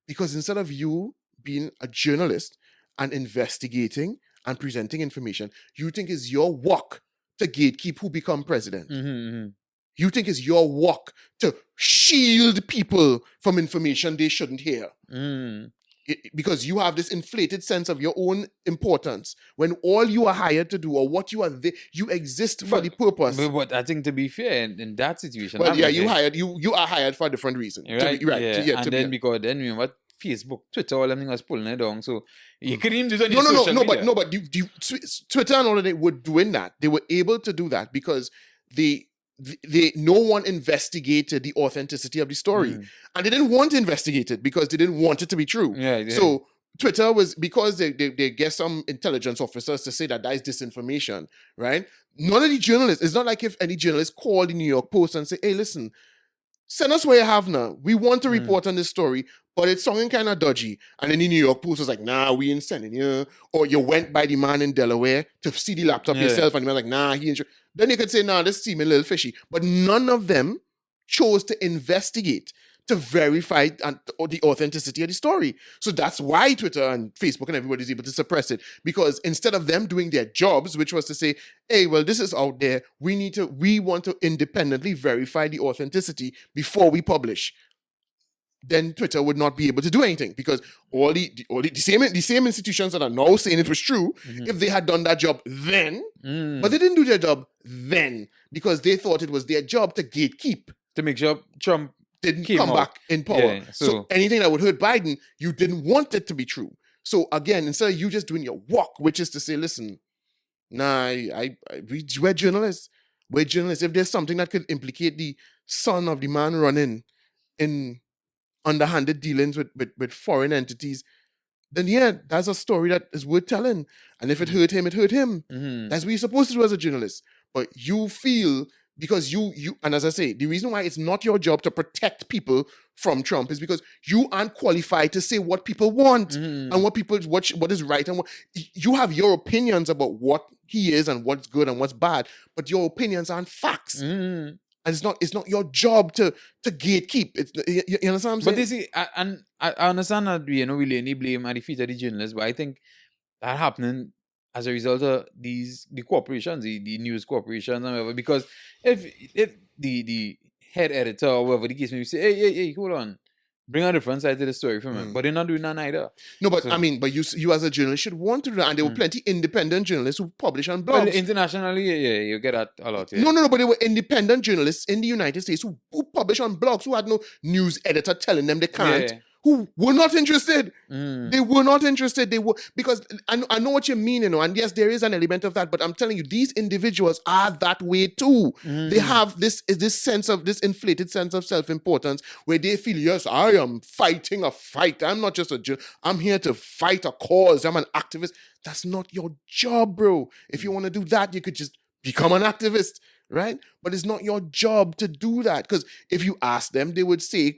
A: Because instead of you being a journalist and investigating and presenting information, you think it's your work to gatekeep who become president. You think it's your work to shield people from information they shouldn't hear. Because you have this inflated sense of your own importance, when all you are hired to do, or what you are there, you exist for the purpose.
B: But I think, to be fair, in that situation,
A: well, you are hired for a different reason.
B: Right? Because then remember, Facebook, Twitter, all them was pulling it down. So you couldn't even do that on social media. But
A: Twitter and all of them were doing that. They were able to do that because no one investigated the authenticity of the story. And they didn't want to investigate it because they didn't want it to be true. So Twitter was, because they get some intelligence officers to say that is disinformation, right? None of the journalists, it's not like if any journalist called the New York Post and say, "Hey, listen, send us what you have now. We want to report on this story, but it's sounding kind of dodgy." And then the New York Post was like, "Nah, we ain't sending you." Or you went by the man in Delaware to see the laptop yourself, and the man like, "Nah, he ain't sure." Then you could say, "Nah, this seems a little fishy." But none of them chose to investigate, to verify the authenticity of the story. So that's why Twitter and Facebook and everybody is able to suppress it. Because instead of them doing their jobs, which was to say, "Hey, well, this is out there. We want to independently verify the authenticity before we publish." then Twitter would not be able to do anything, because all the same institutions that are now saying it was true, if they had done that job then, but they didn't do their job then because they thought it was their job to gatekeep,
B: to make sure Trump
A: didn't
B: came
A: come
B: out.
A: back in power.
B: Yeah,
A: so
B: so-
A: anything that would hurt Biden, you didn't want it to be true. So again, instead of you just doing your work, which is to say, listen, we're journalists. We're journalists. If there's something that could implicate the son of the man running in underhanded dealings with foreign entities, then yeah, that's a story that is worth telling. And if it hurt him, it hurt him. That's what you're supposed to do as a journalist. But you feel, because you and as I say, the reason why it's not your job to protect people from Trump is because you aren't qualified to say what people want and what is right, and what you have your opinions about what he is and what's good and what's bad, but your opinions aren't facts. And it's not your job to gatekeep. You understand what I'm saying?
B: But this is, I understand that we don't really any blame at the feet of the journalists, but I think that happening as a result of the corporations, the news corporations and whatever. Because if the head editor or whatever the case may be say, hey, hold on, bring a different side to the story from him, but they're not doing that either.
A: No, but I mean, but you as a journalist should want to do that, and there were plenty independent journalists who publish on blogs.
B: Well, internationally, yeah, you get that a lot. Yeah.
A: No, but there were independent journalists in the United States who publish on blogs, who had no news editor telling them they can't,
B: Yeah.
A: who were not interested. They were not interested. They were, because I know what you mean, and yes, there is an element of that, but I'm telling you, these individuals are that way too. They have this inflated sense of self-importance where they feel, yes, I am fighting a fight. I'm not just I'm here to fight a cause. I'm an activist. That's not your job, bro. If you want to do that, you could just become an activist, right? But it's not your job to do that, because if you ask them, they would say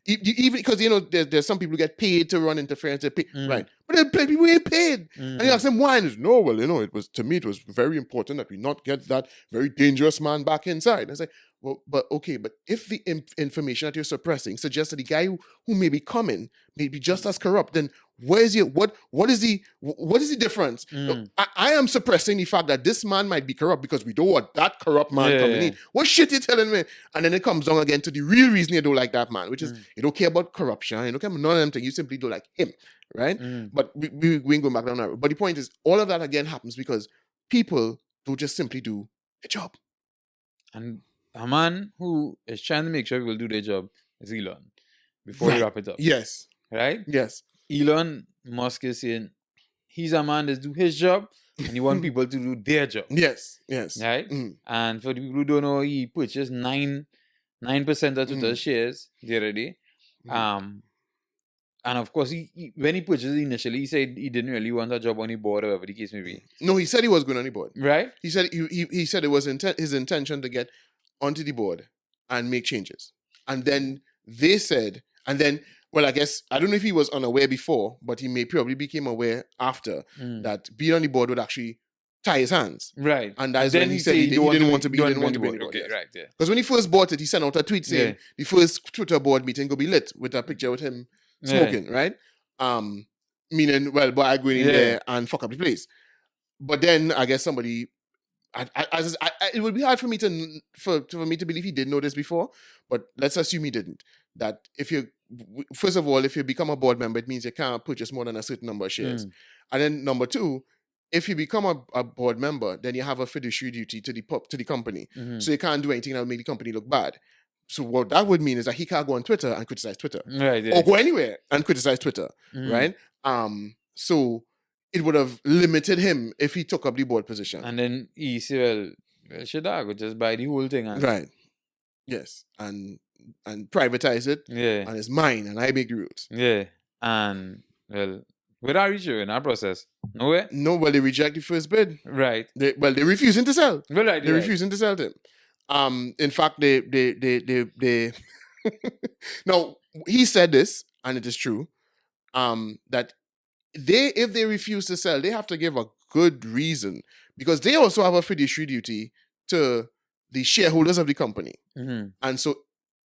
A: even because there's some people who get paid to run interference, right? But there are plenty people who ain't paid, and you ask them why, and it's, no, well, it was very important that we not get that very dangerous man back inside. And I say, well, but okay, but if the information that you're suppressing suggests that the guy who may be coming may be just as corrupt, then what is the difference? I am suppressing the fact that this man might be corrupt because we don't want that corrupt man coming in. What shit you telling me? And then it comes down again to the real reason you don't like that man, which is you don't care about corruption, you don't care about none of them things, you simply don't like him, right? But we ain't going back down that road. But the point is, all of that again happens because people don't just simply do a job.
B: And a man who is trying to make sure people do their job is Elon. Before we wrap it up.
A: Yes.
B: Right?
A: Yes.
B: Elon Musk is saying he's a man that do his job and he wants people to do their job.
A: Yes.
B: Right? And for the people who don't know, he purchased 9% of Twitter's shares the other day. And of course, he when he purchased it initially, he said he didn't really want a job on the board or whatever the case may be.
A: No, he said he was going on the board.
B: Right?
A: He said he said it was his intention to get onto the board and make changes. And then they said, well, I guess, I don't know if he was unaware before, but he may probably became aware after that being on the board would actually tie his hands.
B: Right.
A: And that's when he said he didn't want to be on the board.
B: Okay, right, yeah.
A: Because when he first bought it, he sent out a tweet saying the first Twitter board meeting will be lit with a picture with him smoking, right? Meaning, well, boy, I go in there and fuck up the place. But then I guess somebody, it would be hard for me to believe he did know this before, but let's assume he didn't. That first of all, if you become a board member, it means you can't purchase more than a certain number of shares. And then number two, if you become a board member, then you have a fiduciary duty to the company. So you can't do anything that will make the company look bad. So what that would mean is that he can't go on Twitter and criticize Twitter.
B: Right, yeah.
A: Or go anywhere and criticize Twitter. Right? So it would have limited him if he took up the board position.
B: And then he said, well, should I go just buy the whole thing?
A: Right. Yes. And privatize it.
B: Yeah.
A: And it's mine and I make the rules.
B: Yeah. And, well, where are you in that process? Nowhere?
A: No, well, they reject the first bid.
B: Right.
A: They're refusing to sell.
B: Well, right,
A: they're refusing to sell to him. In fact, they now, he said this, and it is true, that if they refuse to sell, they have to give a good reason, because they also have a fiduciary duty to the shareholders of the company. And so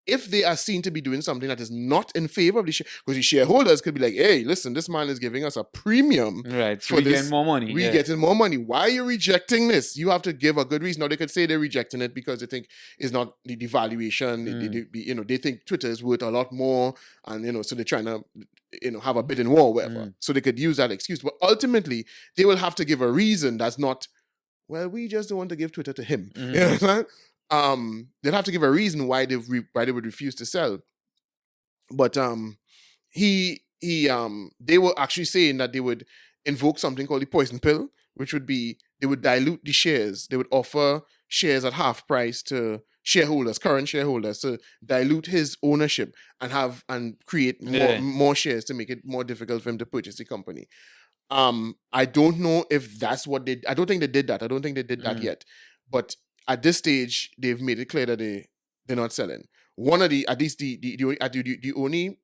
A: if they are seen to be doing something that is not in favor of the share, because the shareholders could be like, hey, listen, this man is giving us a premium
B: Right. So
A: for
B: we
A: this.
B: getting more money.
A: We getting more money. Why are you rejecting this? You have to give a good reason. Now they could say they're rejecting it because they think it's not the valuation. They think Twitter is worth a lot more, and so they're trying to have a bidding war, or whatever. So they could use that excuse. But ultimately, they will have to give a reason that's not, well, we just don't want to give Twitter to him. You know what I'm saying? They'll have to give a reason why they would refuse to sell. But they were actually saying that they would invoke something called the poison pill, which would be they would dilute the shares. They would offer shares at half price to current shareholders, to dilute his ownership and create more shares to make it more difficult for him to purchase the company. I don't know if that's what I don't think they did that. I don't think they did that yet. But at this stage, they've made it clear that they're not selling. One of the only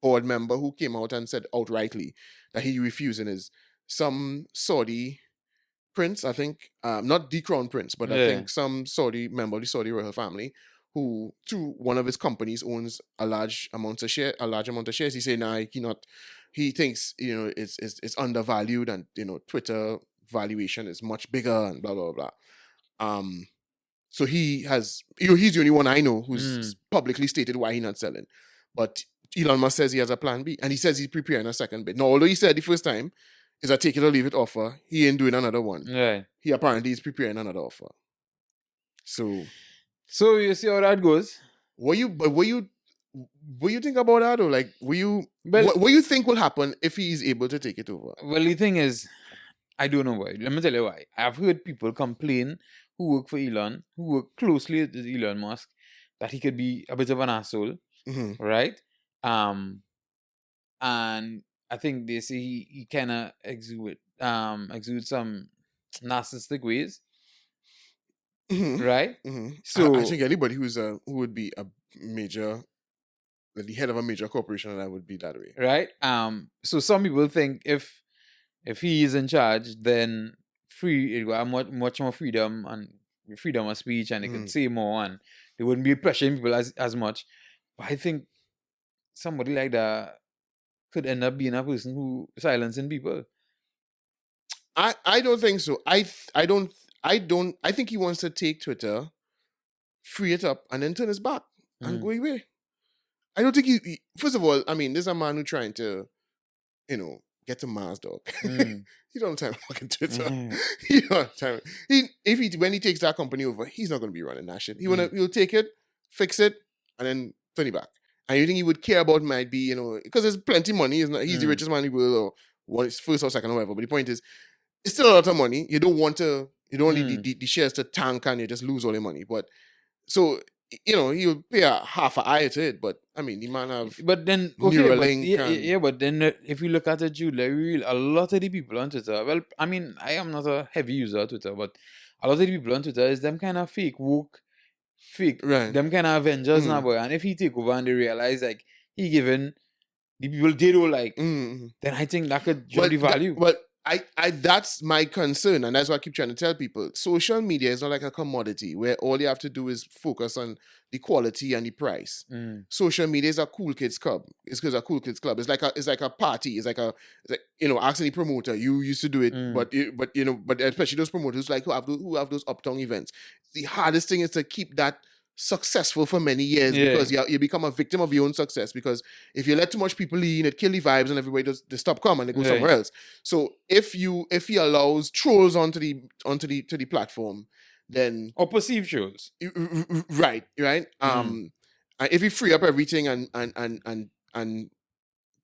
A: board member who came out and said outrightly that he refusing is some Saudi prince, I think, not the crown prince, but I think some Saudi member of the Saudi royal family, who through one of his companies owns a large amount of shares. He said, he thinks it's undervalued, and Twitter valuation is much bigger, and blah blah blah. So he's the only one I know who's publicly stated why he's not selling. But Elon Musk says he has a plan B, and he says he's preparing a second bid. Now, although he said the first time is a take it or leave it offer, he ain't doing another one.
B: Right.
A: He apparently is preparing another offer. So
B: you see how that goes.
A: What you think about that, or like what you think will happen if he is able to take it over?
B: Well, the thing is, I don't know why. Let me tell you why. I've heard people complain who work for Elon, who work closely with Elon Musk, that he could be a bit of an asshole, right? And I think they say he kind of exude some narcissistic ways, right?
A: So I think anybody who would be a major, the head of a major corporation, that would be that way,
B: right? So some people think if he is in charge, then it will have much more freedom of speech, and they could say more, and they wouldn't be pressuring people as much. But I think somebody like that could end up being a person who silencing people.
A: I don't think so. I think he wants to take Twitter, free it up, and then turn his back and go away. I don't think first of all, I mean, there's a man who's trying to, get to Mars, dog. He don't have time for fucking Twitter. He don't have time. When he takes that company over, he's not going to be running that shit. He'll take it, fix it, and then turn it back. And you think he would care about might be, because there's plenty of money. He's the richest man in the world, or first or second or whatever. But the point is, it's still a lot of money. You don't want the shares to tank and you just lose all your money. But so, he'll pay a half an eye to it. But I mean, the man have.
B: But then, but then if you look at it, Jude, like, a lot of the people on Twitter. Well, I mean, I am not a heavy user of Twitter, but a lot of the people on Twitter is them kind of fake, right? Them kind of Avengers now, boy. And if he take over and they realize like he giving the people they don't like, then I think that could drop the value.
A: I that's my concern, and that's what I keep trying to tell people. Social media is not like a commodity where all you have to do is focus on the quality and the price. Social media is a cool kids club. It's because a cool kids club. It's like a party. It's like asking the promoter. You used to do it, but especially those promoters who have those uptown events. The hardest thing is to keep that successful for many years, because you become a victim of your own success. Because if you let too much people in, it kill the vibes, and everybody they stop coming, they go somewhere else. So if he allows trolls onto the platform, then
B: or perceived trolls,
A: right. If you free up everything and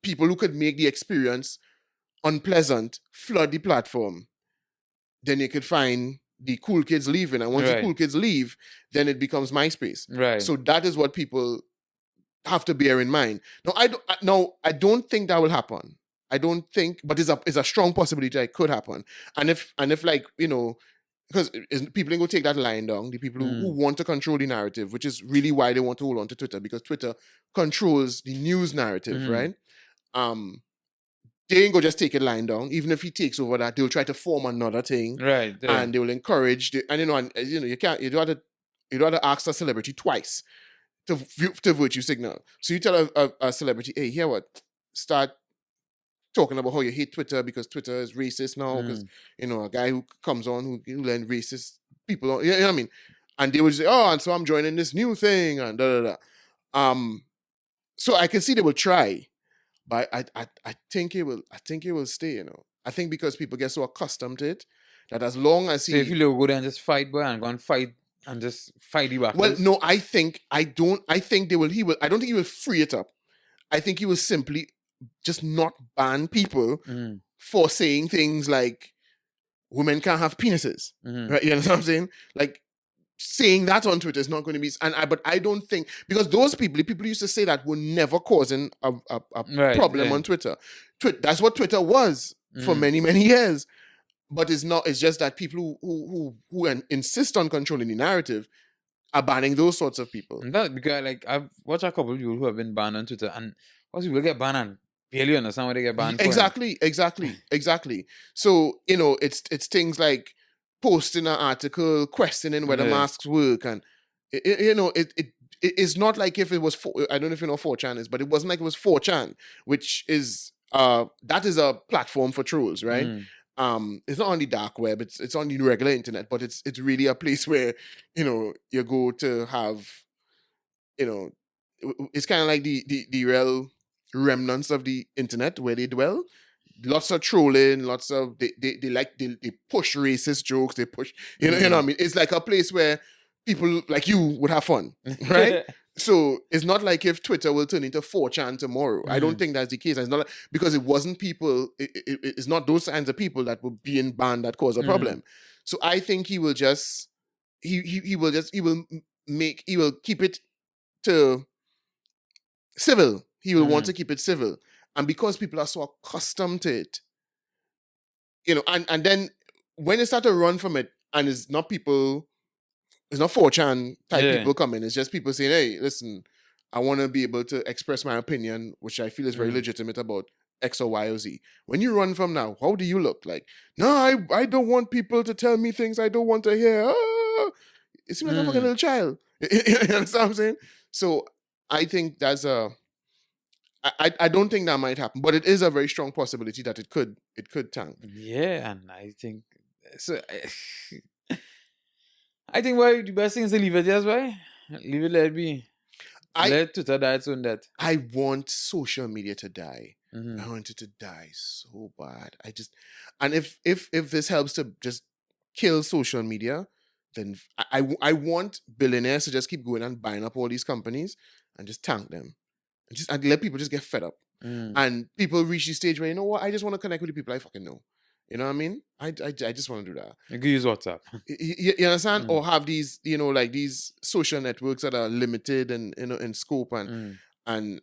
A: people who could make the experience unpleasant flood the platform, then you could find the cool kids leaving, and once the cool kids leave, then it becomes MySpace.
B: Right.
A: So that is what people have to bear in mind. Now, I don't think that will happen. I don't think, but it's a strong possibility that it could happen. And if like, because people ain't gonna take that line down. The people who want to control the narrative, which is really why they want to hold on to Twitter, because Twitter controls the news narrative, right? They ain't gonna just take it lying down. Even if he takes over that, they'll try to form another thing,
B: right?
A: And they will encourage. You don't have to ask a celebrity twice to virtue signal. So you tell a celebrity, hey, hear what? Start talking about how you hate Twitter because Twitter is racist now. Because a guy who comes on who learn racist people, you know what I mean? And they would say, oh, and so I'm joining this new thing and da da da. So I can see they will try, but I think it will. I think it will stay. I think because people get so accustomed to it that as long as
B: So if you go there and just fight, boy, and go and fight and just fight the battles.
A: well, no, I think I don't. I think they will. He will. I don't think he will free it up. I think he will simply just not ban people for saying things like women can't have penises. Right? You know what I'm saying? Like saying that on Twitter is not going to be. But I don't think because those people, the people who used to say that, were never causing a problem on Twitter. That's what Twitter was for many years. But it's not. It's just that people who insist on controlling the narrative are banning those sorts of people.
B: And that because like I've watched a couple of people who have been banned on Twitter, and once people get banned and barely understand what they get banned for.
A: Exactly. So it's things like posting an article questioning whether masks work, and it is not like if it was I don't know if you know 4chan is, but it wasn't like it was 4chan, which is that is a platform for trolls, right? It's not on the dark web, it's on the regular internet, but it's really a place where you go to have it's kind of like the real remnants of the internet where they dwell. Lots of trolling, lots of they push racist jokes, they push you know what I mean. It's like a place where people like you would have fun, right? So it's not like if Twitter will turn into 4chan tomorrow. I don't think that's the case. It's not because it wasn't people. It's not those kinds of people that were being banned that caused a problem. So I think he will just he will keep it to civil. He will want to keep it civil, and because people are so accustomed to it, and then when they start to run from it, and it's not 4chan type people coming. It's just people saying, hey, listen, I want to be able to express my opinion, which I feel is very legitimate about X or Y or Z. When you run from now, how do you look? Like, no, I don't want people to tell me things I don't want to hear. It seems like I'm a little child. You understand what I'm saying? So I think that's I don't think that might happen, but it is a very strong possibility that it could tank.
B: Yeah, and I think so. I think why the best thing is to leave it just why leave it, let it be. Let Twitter die its own death.
A: I want social media to die. I want it to die so bad. And if this helps to just kill social media, then I want billionaires to just keep going and buying up all these companies and just tank them. And let people just get fed up. And people reach the stage where, you know what, I just want to connect with the people I fucking know. You know what I mean? I just want to do that.
B: You can use WhatsApp.
A: You understand? Or have these, like these social networks that are limited and in scope and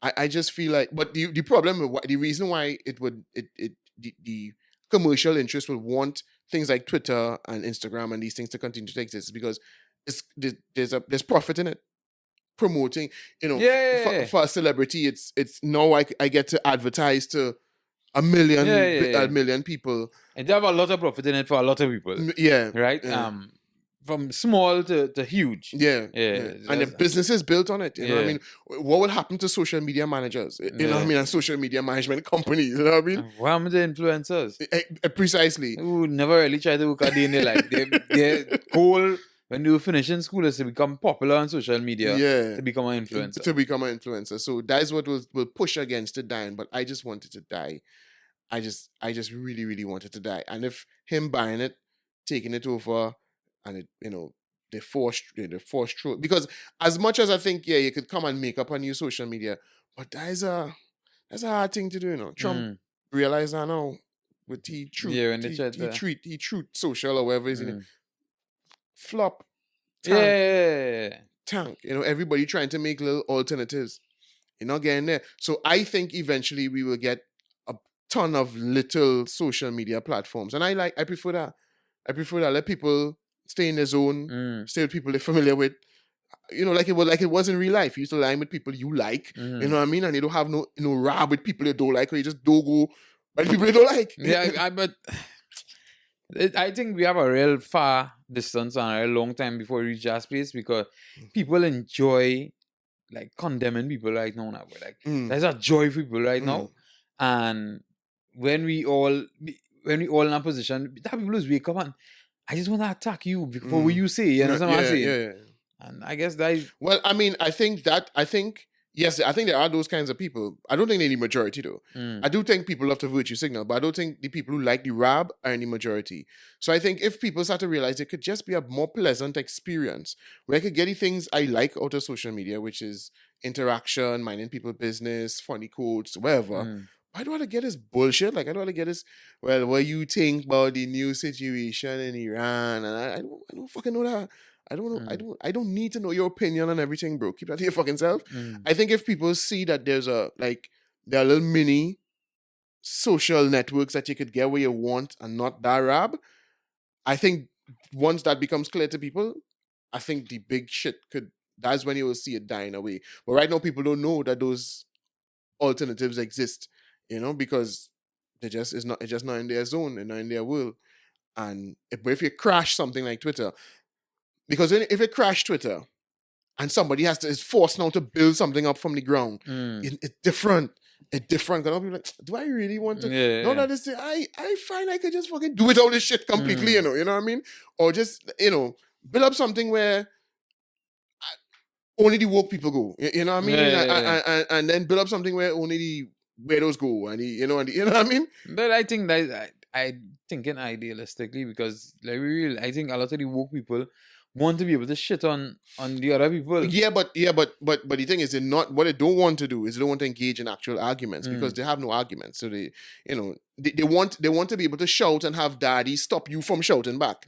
A: I just feel like, but the problem, the reason why the commercial interest will want things like Twitter and Instagram and these things to continue to exist is because there's profit in it. Promoting, for a celebrity, it's now I get to advertise to a million people,
B: and they have a lot of profit in it for a lot of people. Right. From small to huge.
A: And the business is built on it. You know what I mean? What will happen to social media managers? You know what I mean? And social media management companies. You know what I mean?
B: What happened to influencers?
A: Precisely.
B: Who never really tried to work a day in their life. Their goal when they were finishing school is to become popular on social media. To become an influencer. So that's what will push against it dying. But I just want it to die. I just really, really want it to die. And if him buying it, taking it over, and it, they forced through, because as much as I think, you could come and make up a new social media, but that's a hard thing to do, Trump realized that now with he truth social or whatever is in it. Flop. Tank. Everybody trying to make little alternatives. You're not getting there. So I think eventually we will get a ton of little social media platforms. And I prefer that. Let people stay in their zone, stay with people they're familiar with. Like it was in real life. You used to line with people you like, you know what I mean? And you don't have no rab with people you don't like, or you just don't go by the people you don't like. But I think we have a real far distance and a real long time before we reach that place because people enjoy like condemning people right now. Like there's a joy for people right now, and when we all in a position, that people just wake up and I just want to attack you for what you say. You understand what I'm saying?
A: Yeah.
B: And I guess that is...
A: Well, I mean, I think yes, I think there are those kinds of people. I don't think they're the majority though. I do think people love to virtue signal, but I don't think the people who like the rab are in the majority. So I think if people start to realize it could just be a more pleasant experience where I could get the things I like out of social media, which is interaction, minding people's business, funny quotes, whatever. Why do I get this bullshit? Like, I don't want to get this, well, what you think about the new situation in Iran? And I don't fucking know that. I don't know. I don't need to know your opinion on everything, bro. Keep that to your fucking self. I think if people see that there are little mini social networks that you could get where you want and not that rab, I think once that becomes clear to people, I think the big shit that's when you will see it dying away. But right now, people don't know that those alternatives exist, because it's just not in their zone and not in their world. And if you crash something like Twitter, because if it crashed Twitter and somebody is forced now to build something up from the ground, it's different. It's different. Because people like, do I really want to? No, that is I find I could just fucking do it all this shit completely, you know what I mean? Or just, build up something where only the woke people go. You know what I mean? And then build up something where only the weirdos go, and you know what I mean?
B: But I think that I thinking idealistically because I think a lot of the woke people want to be able to shit on the other people.
A: Yeah, but the thing is, what they don't want to do is they don't want to engage in actual arguments because they have no arguments. So they want to be able to shout and have daddy stop you from shouting back.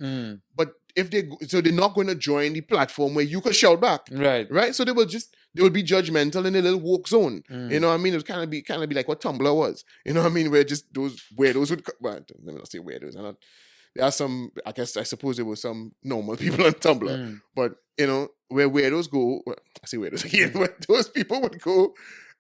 A: But they're not going to join the platform where you could shout back. Right. So they will be judgmental in a little woke zone. You know what I mean? It would kind of be like what Tumblr was. You know what I mean? Where just those weirdos would, well, let me not say weirdos. There are some, I suppose there were some normal people on Tumblr, but, where weirdos go, well, I say weirdos again, where those people would go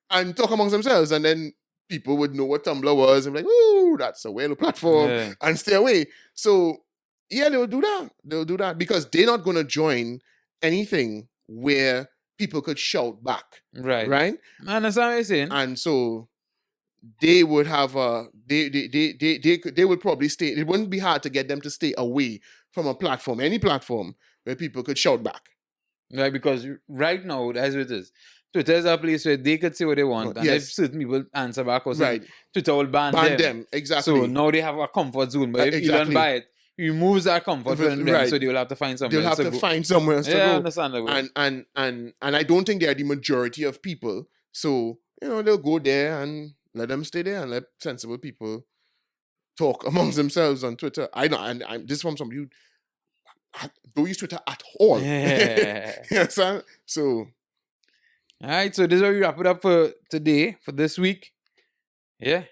A: and talk amongst themselves, and then people would know what Tumblr was and be like, ooh, that's a weirdo platform, and stay away. So, yeah, they'll do that. They'll do that because they're not going to join anything where people could shout back. Right?
B: I understand what you're saying.
A: And so they would have they would probably stay. It wouldn't be hard to get them to stay away from a platform, any platform where people could shout back.
B: Right, because right now, that's what it is. Twitter is a place where they could say what they want, and if certain people answer back or something, Twitter will ban them.
A: Exactly.
B: So now they have a comfort zone, but if Elon buy it, he removes that comfort zone, so they will have to find somewhere else to go.
A: Find somewhere else to go.
B: Yeah, understandable.
A: And I don't think they are the majority of people. So, they'll go there and let them stay there and let sensible people talk amongst themselves on Twitter. I know, and this is from somebody who don't use Twitter at all. Yes, so.
B: All right, so this is where we wrap it up for today, for this week. Yeah.